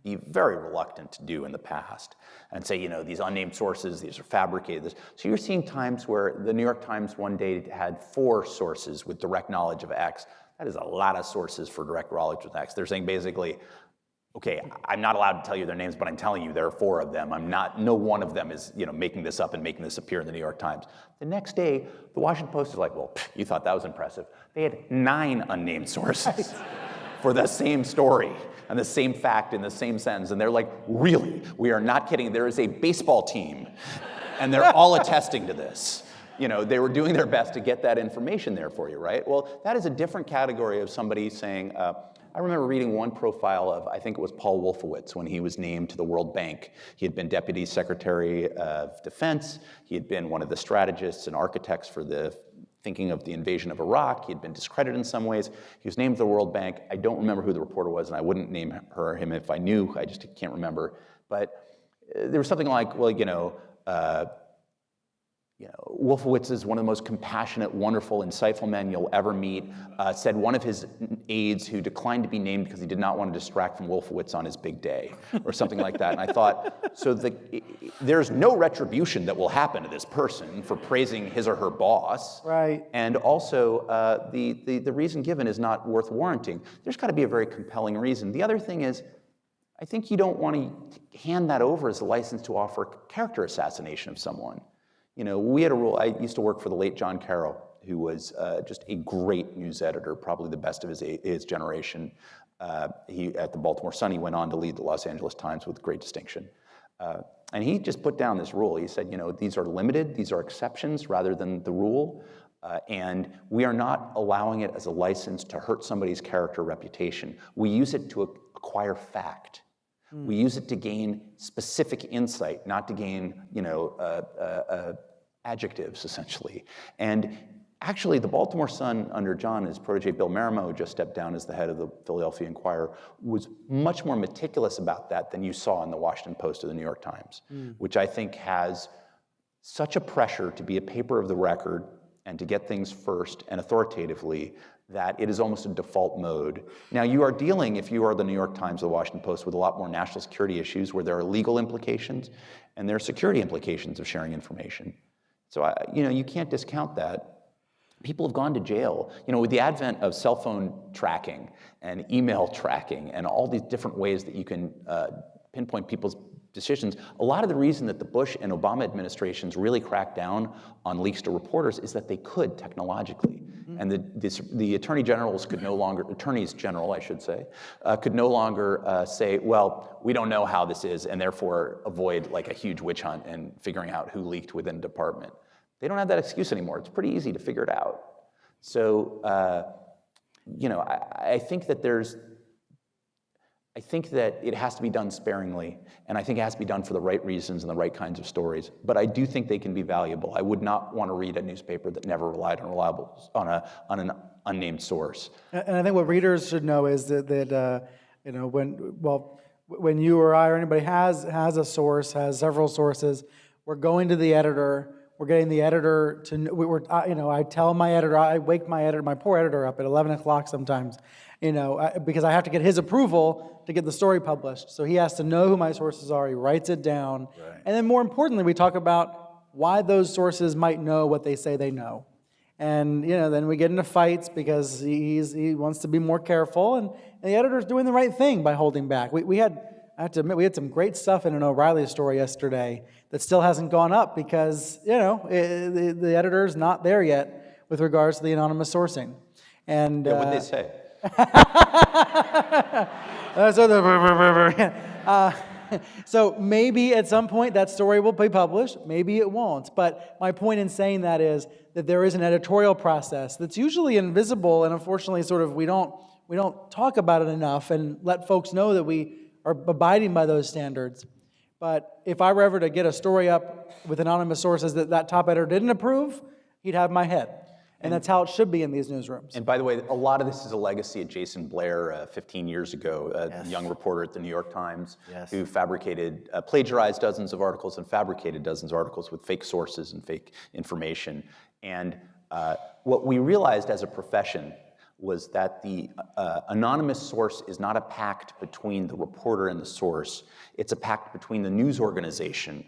be very reluctant to do in the past, and say, these unnamed sources, these are fabricated. So you're seeing times where the New York Times one day had 4 sources with direct knowledge of X. That is a lot of sources for direct knowledge of X. They're saying basically, okay, I'm not allowed to tell you their names, but I'm telling you there are 4 of them. No one of them is, making this up and making this appear in the New York Times. The next day, the Washington Post is like, well, you thought that was impressive. They had 9 unnamed sources for the same story and the same fact in the same sentence. And they're like, really? We are not kidding. There is a baseball team, and they're all attesting to this. They were doing their best to get that information there for you, right? Well, that is a different category of somebody saying, I remember reading one profile of, I think it was Paul Wolfowitz, when he was named to the World Bank. He had been Deputy Secretary of Defense. He had been one of the strategists and architects for the thinking of the invasion of Iraq. He had been discredited in some ways. He was named to the World Bank. I don't remember who the reporter was, and I wouldn't name her or him if I knew. I just can't remember. But there was something like, well, Wolfowitz is one of the most compassionate, wonderful, insightful men you'll ever meet, said one of his aides who declined to be named because he did not want to distract from Wolfowitz on his big day, or something like that. And I thought, so there's no retribution that will happen to this person for praising his or her boss. Right. And also, the reason given is not worth warranting. There's got to be a very compelling reason. The other thing is, I think you don't want to hand that over as a license to offer character assassination of someone. We had a rule. I used to work for the late John Carroll, who was just a great news editor, probably the best of his generation. He, at the Baltimore Sun, he went on to lead the Los Angeles Times with great distinction. And he just put down this rule. He said, these are limited, these are exceptions rather than the rule. And we are not allowing it as a license to hurt somebody's character or reputation. We use it to acquire fact. We use it to gain specific insight, not to gain, adjectives, essentially. And actually, the Baltimore Sun, under John, his protege Bill Marimo, who just stepped down as the head of the Philadelphia Inquirer, was much more meticulous about that than you saw in the Washington Post or the New York Times, which I think has such a pressure to be a paper of the record and to get things first and authoritatively that it is almost a default mode. Now, you are dealing, if you are the New York Times or the Washington Post, with a lot more national security issues where there are legal implications and there are security implications of sharing information. So, you can't discount that. people have gone to jail. You know, with the advent of cell phone tracking and email tracking and all these different ways that you can pinpoint people's decisions, a lot of the reason that the Bush and Obama administrations really cracked down on leaks to reporters is that they could technologically. And the attorneys general, I should say, could no longer say, well, we don't know how this is, and therefore avoid like a huge witch hunt and figuring out who leaked within a department. They don't have that excuse anymore. It's pretty easy to figure it out. So, you know, I think that it has to be done sparingly, and I think it has to be done for the right reasons and the right kinds of stories. But I do think they can be valuable. I would not want to read a newspaper that never relied on an unnamed source. And I think what readers should know is that you know, when you or I or anybody has a source, has several sources, we're going to the editor. We're getting the editor to, you know, I tell my editor, I wake my poor editor up at 11 o'clock sometimes, you know, because I have to get his approval to get the story published. So he has to know who my sources are. He writes it down. Right. And then more importantly, we talk about why those sources might know what they say they know. And, you know, then we get into fights because he wants to be more careful, and the editor's doing the right thing by holding back. I have to admit, we had some great stuff in an O'Reilly story yesterday that still hasn't gone up because, you know, the editor's not there yet with regards to the anonymous sourcing. And yeah, what'd they say? So maybe at some point that story will be published, maybe it won't. But my point in saying that is that there is an editorial process that's usually invisible, and unfortunately sort of we don't talk about it enough and let folks know that we are abiding by those standards. But if I were ever to get a story up with anonymous sources that top editor didn't approve, he'd have my head. And that's how it should be in these newsrooms. And by the way, a lot of this is a legacy of Jason Blair 15 years ago, a young reporter at the New York Times who plagiarized dozens of articles and fabricated dozens of articles with fake sources and fake information. And what we realized as a profession was that the anonymous source is not a pact between the reporter and the source. It's a pact between the news organization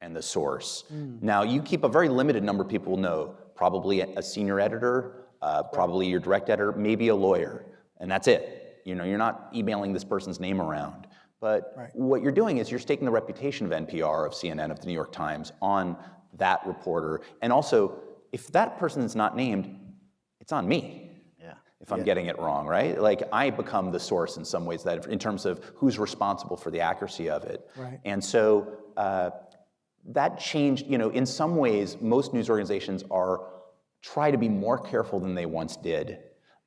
and the source. Now, you keep a very limited number of people will know, probably a senior editor, probably your direct editor, maybe a lawyer, and that's it. You know, you're not emailing this person's name around. But what you're doing is you're staking the reputation of NPR, of CNN, of the New York Times on that reporter. And also, if that person is not named, it's on me. If I'm getting it wrong, right? Like I become the source in some ways that in terms of who's responsible for the accuracy of it. Right. And so that changed, you know, in some ways, most news organizations try to be more careful than they once did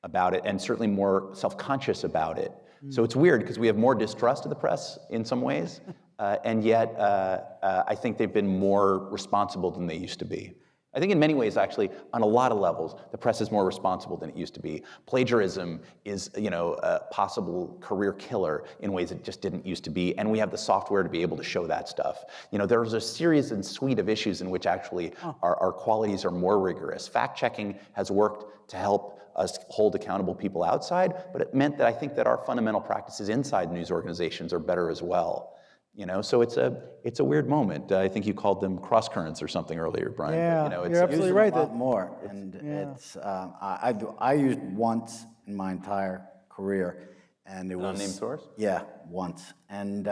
about it, and certainly more self-conscious about it. So it's weird because we have more distrust of the press in some ways, and yet I think they've been more responsible than they used to be. I think in many ways, actually, on a lot of levels, the press is more responsible than it used to be. Plagiarism is, you know, a possible career killer in ways it just didn't used to be, and we have the software to be able to show that stuff. You know, there's a series and suite of issues in which actually our qualities are more rigorous. Fact-checking has worked to help us hold accountable people outside, but it meant that I think that our fundamental practices inside news organizations are better as well. You know, so it's a weird moment. I think you called them cross currents or something earlier, Brian. Yeah, you know, you're absolutely right. A lot more, and it's I used once in my entire career, and it was unnamed source. Yeah, once, and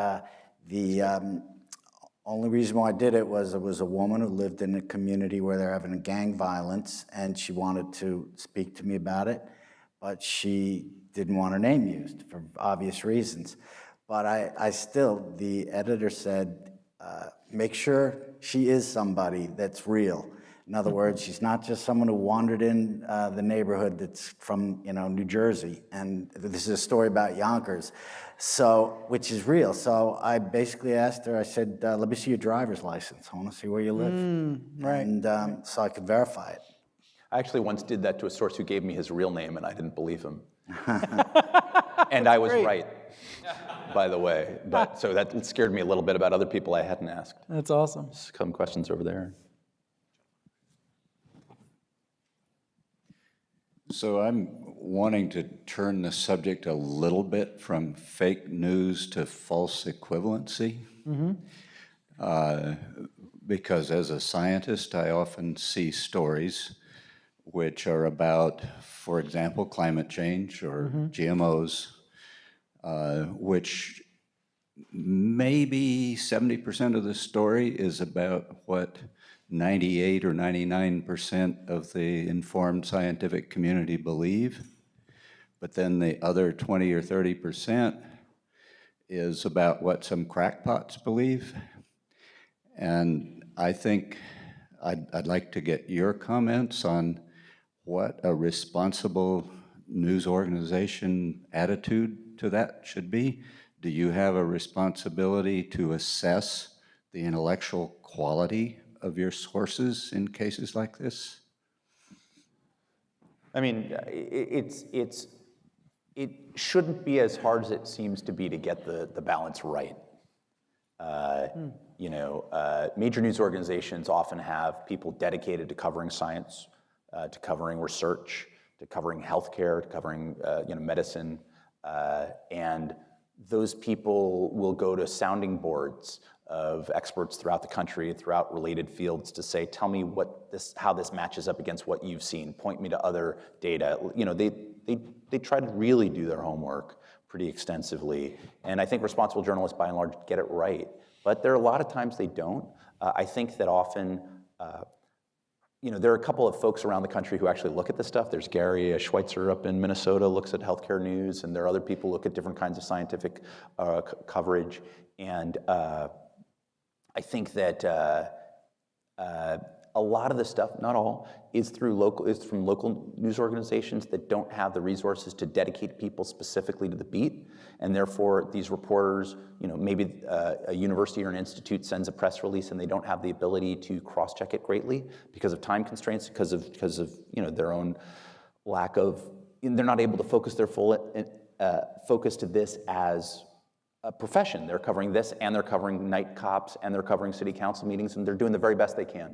the only reason why I did it was a woman who lived in a community where they're having gang violence, and she wanted to speak to me about it, but she didn't want her name used for obvious reasons. But I still, the editor said, make sure she is somebody that's real. In other words, she's not just someone who wandered in the neighborhood that's from, you know, New Jersey. And this is a story about Yonkers, which is real. So I basically asked her, I said, let me see your driver's license. I want to see where you live. And so I could verify it. I actually once did that to a source who gave me his real name, and I didn't believe him. And I was right, by the way. But so that scared me a little bit about other people I hadn't asked. That's awesome. Some questions over there. So I'm wanting to turn the subject a little bit from fake news to false equivalency. Because as a scientist, I often see stories which are about, for example, climate change or GMOs, which maybe 70% of the story is about what 98 or 99% of the informed scientific community believe. But then the other 20 or 30% is about what some crackpots believe. And I think I'd like to get your comments on what a responsible news organization attitude to that should be. Do you have a responsibility to assess the intellectual quality of your sources in cases like this? I mean, it shouldn't be as hard as it seems to be to get the balance right. You know, major news organizations often have people dedicated to covering science, to covering research, to covering healthcare, to covering medicine, and those people will go to sounding boards of experts throughout the country, throughout related fields, to say, tell me how this matches up against what you've seen. Point me to other data. You know, they try to really do their homework pretty extensively, and I think responsible journalists, by and large, get it right. But there are a lot of times they don't. I think that often, you know, there are a couple of folks around the country who actually look at this stuff. There's Gary Schweitzer up in Minnesota, looks at healthcare news, and there are other people who look at different kinds of scientific coverage. And I think that a lot of the stuff, not all, is from local news organizations that don't have the resources to dedicate people specifically to the beat, and therefore these reporters, you know, maybe a university or an institute sends a press release and they don't have the ability to cross-check it greatly because of time constraints, because of you know, their own lack of, they're not able to focus their full focus to this as a profession. They're covering this, and they're covering night cops, and they're covering city council meetings, and they're doing the very best they can.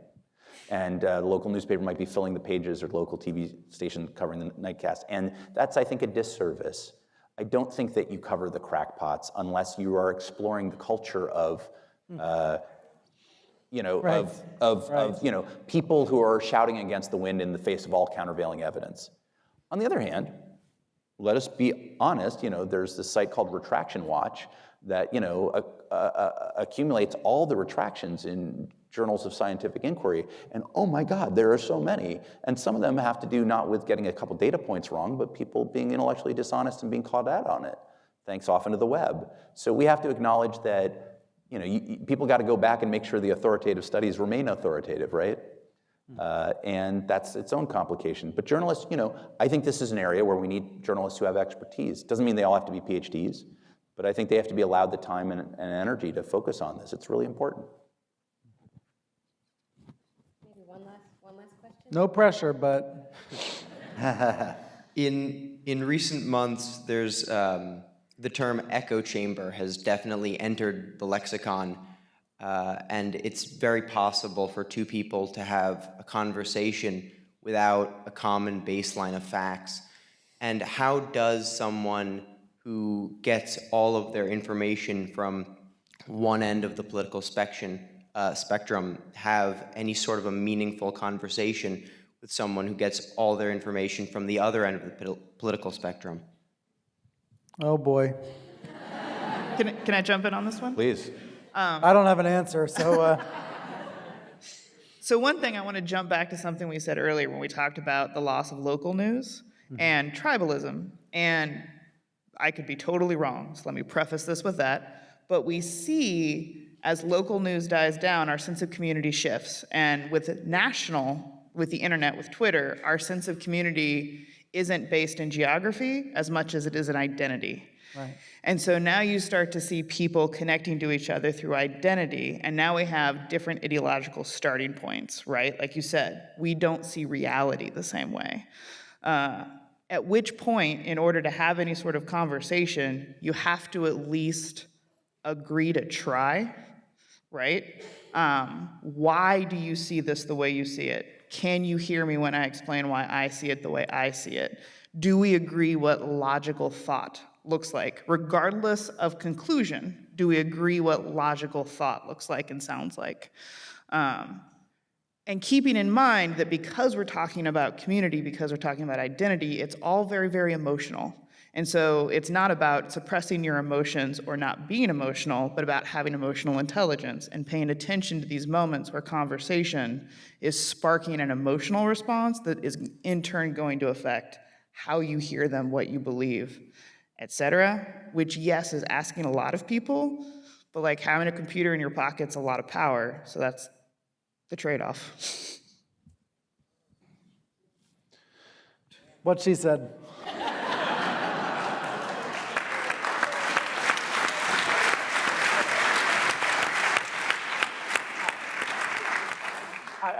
And the local newspaper might be filling the pages, or the local TV station covering the nightcast. And that's, I think, a disservice. I don't think that you cover the crackpots unless you are exploring the culture of, you know, Right. of you know, people who are shouting against the wind in the face of all countervailing evidence. On the other hand, let us be honest. You know, there's this site called Retraction Watch that, you know, accumulates all the retractions in journals of scientific inquiry, and oh my God, there are so many. And some of them have to do not with getting a couple data points wrong, but people being intellectually dishonest and being called out on it, thanks often to the web. So we have to acknowledge that, you know, people got to go back and make sure the authoritative studies remain authoritative, right? And that's its own complication. But journalists, you know, I think this is an area where we need journalists who have expertise. Doesn't mean they all have to be PhDs, but I think they have to be allowed the time and energy to focus on this. It's really important. Maybe one last question? No pressure, but In recent months, there's the term echo chamber has definitely entered the lexicon, and it's very possible for two people to have a conversation without a common baseline of facts. And how does someone who gets all of their information from one end of the political spectrum have any sort of a meaningful conversation with someone who gets all their information from the other end of the political spectrum? oh boy, Can I jump in on this one? Please. I don't have an answer. So So one thing, I want to jump back to something we said earlier when we talked about the loss of local news and tribalism. And I could be totally wrong, so let me preface this with that. But we see, as local news dies down, our sense of community shifts. And with the internet, with Twitter, our sense of community isn't based in geography as much as it is an identity. right. And so now you start to see people connecting to each other through identity, and now we have different ideological starting points, right? Like you said, we don't see reality the same way. At which point, in order to have any sort of conversation, you have to at least agree to try, right? Why do you see this the way you see it? Can you hear me when I explain why I see it the way I see it? Do we agree what logical thought looks like? Regardless of conclusion, do we agree what logical thought looks like and sounds like? And keeping in mind that because we're talking about community, because we're talking about identity, it's all very, very emotional. And so it's not about suppressing your emotions or not being emotional, but about having emotional intelligence and paying attention to these moments where conversation is sparking an emotional response that is in turn going to affect how you hear them, what you believe, etc. Which, yes, is asking a lot of people, but like having a computer in your pocket's a lot of power, so that's the trade-off. What she said.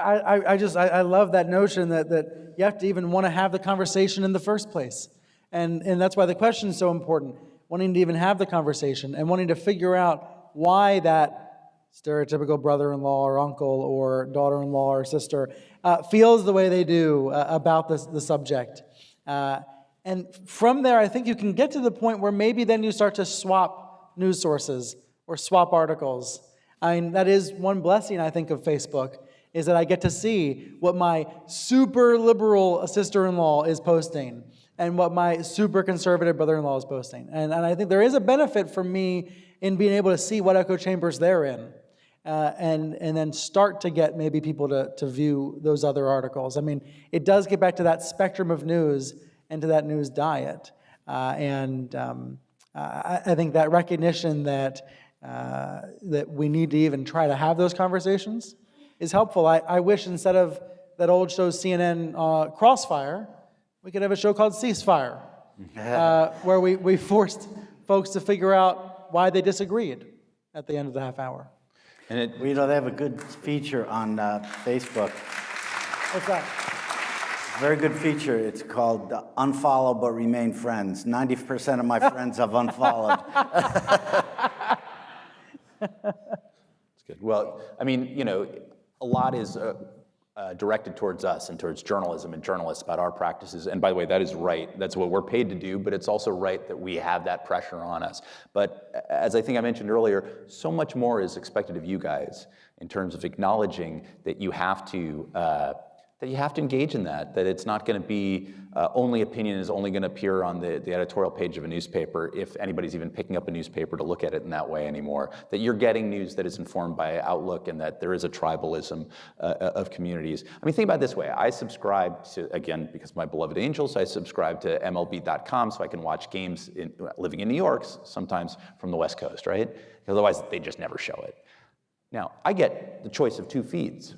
I love that notion that you have to even want to have the conversation in the first place. And that's why the question is so important, wanting to even have the conversation and wanting to figure out why that stereotypical brother-in-law or uncle or daughter-in-law or sister feels the way they do about the subject. And from there, I think you can get to the point where maybe then you start to swap news sources or swap articles. I mean, that is one blessing, I think, of Facebook, is that I get to see what my super liberal sister-in-law is posting and what my super conservative brother-in-law is posting. And I think there is a benefit for me in being able to see what echo chambers they're in and then start to get maybe people to view those other articles. I mean, it does get back to that spectrum of news and to that news diet. I think that recognition that we need to even try to have those conversations is helpful. I wish instead of that old show CNN Crossfire, we could have a show called Ceasefire, where we forced folks to figure out why they disagreed at the end of the half hour. And they have a good feature on Facebook. What's that? Very good feature. It's called Unfollow But Remain Friends. 90% of my friends have unfollowed. That's good. Well, I mean, a lot is directed towards us and towards journalism and journalists about our practices. And by the way, that is right. That's what we're paid to do, but it's also right that we have that pressure on us. But as I think I mentioned earlier, so much more is expected of you guys in terms of acknowledging that you have to engage in that it's not going to be only opinion is only going to appear on the editorial page of a newspaper if anybody's even picking up a newspaper to look at it in that way anymore, that you're getting news that is informed by outlook and that there is a tribalism of communities. I mean, think about it this way. I subscribe to, again, because my beloved Angels, I subscribe to MLB.com so I can watch games living in New York, sometimes from the West Coast, right? Otherwise, they just never show it. Now, I get the choice of two feeds.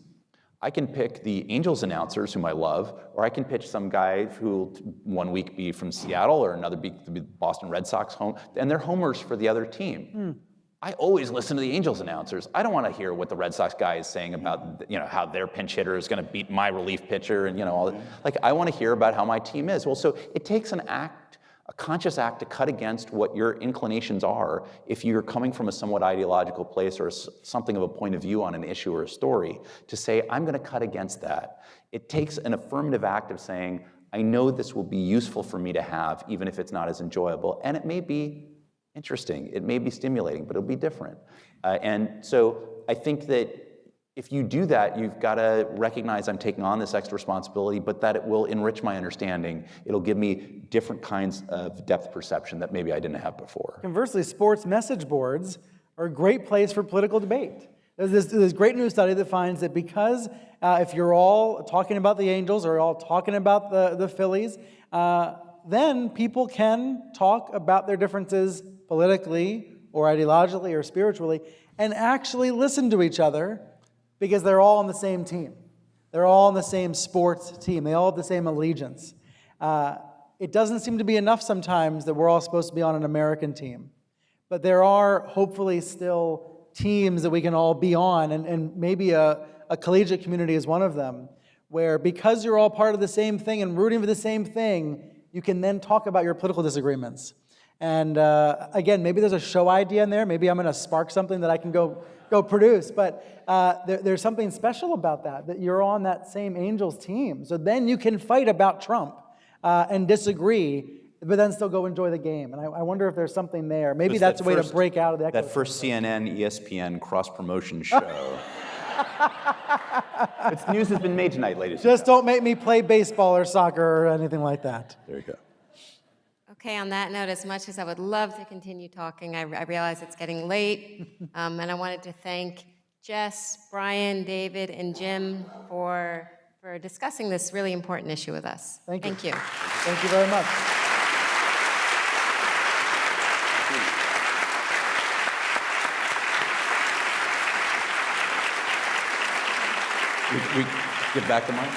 I can pick the Angels announcers, whom I love, or I can pitch some guy who will one week be from Seattle or another week be Boston Red Sox home, and they're homers for the other team. I always listen to the Angels announcers. I don't want to hear what the Red Sox guy is saying about how their pinch hitter is going to beat my relief pitcher and all that. Like, I want to hear about how my team is. Well, so it takes a conscious act to cut against what your inclinations are if you're coming from a somewhat ideological place or something of a point of view on an issue or a story, to say, I'm going to cut against that. It takes an affirmative act of saying, I know this will be useful for me to have, even if it's not as enjoyable, and it may be interesting, it may be stimulating, but it'll be different. And so I think that if you do that, you've got to recognize I'm taking on this extra responsibility, but that it will enrich my understanding. It'll give me different kinds of depth perception that maybe I didn't have before. Conversely, sports message boards are a great place for political debate. There's this great new study that finds that because if you're all talking about the Angels or all talking about the Phillies, then people can talk about their differences politically or ideologically or spiritually and actually listen to each other, because they're all on the same team. They're all on the same sports team. They all have the same allegiance. It doesn't seem to be enough sometimes that we're all supposed to be on an American team. But there are hopefully still teams that we can all be on, and maybe a collegiate community is one of them, where because you're all part of the same thing and rooting for the same thing, you can then talk about your political disagreements. And again, maybe there's a show idea in there. Maybe I'm going to spark something that I can go produce. But there's something special about that you're on that same Angels team. So then you can fight about Trump and disagree, but then still go enjoy the game. And I wonder if there's something there. Maybe that's a way to break out of the echo. That first CNN, ESPN cross-promotion show. It's news has been made tonight, ladies and Just don't make me play baseball or soccer or anything like that. There you go. Okay, on that note, as much as I would love to continue talking, I realize it's getting late, and I wanted to thank Jess, Brian, David, and Jim for discussing this really important issue with us. Thank you. Thank you. Thank you very much. We give back the mic?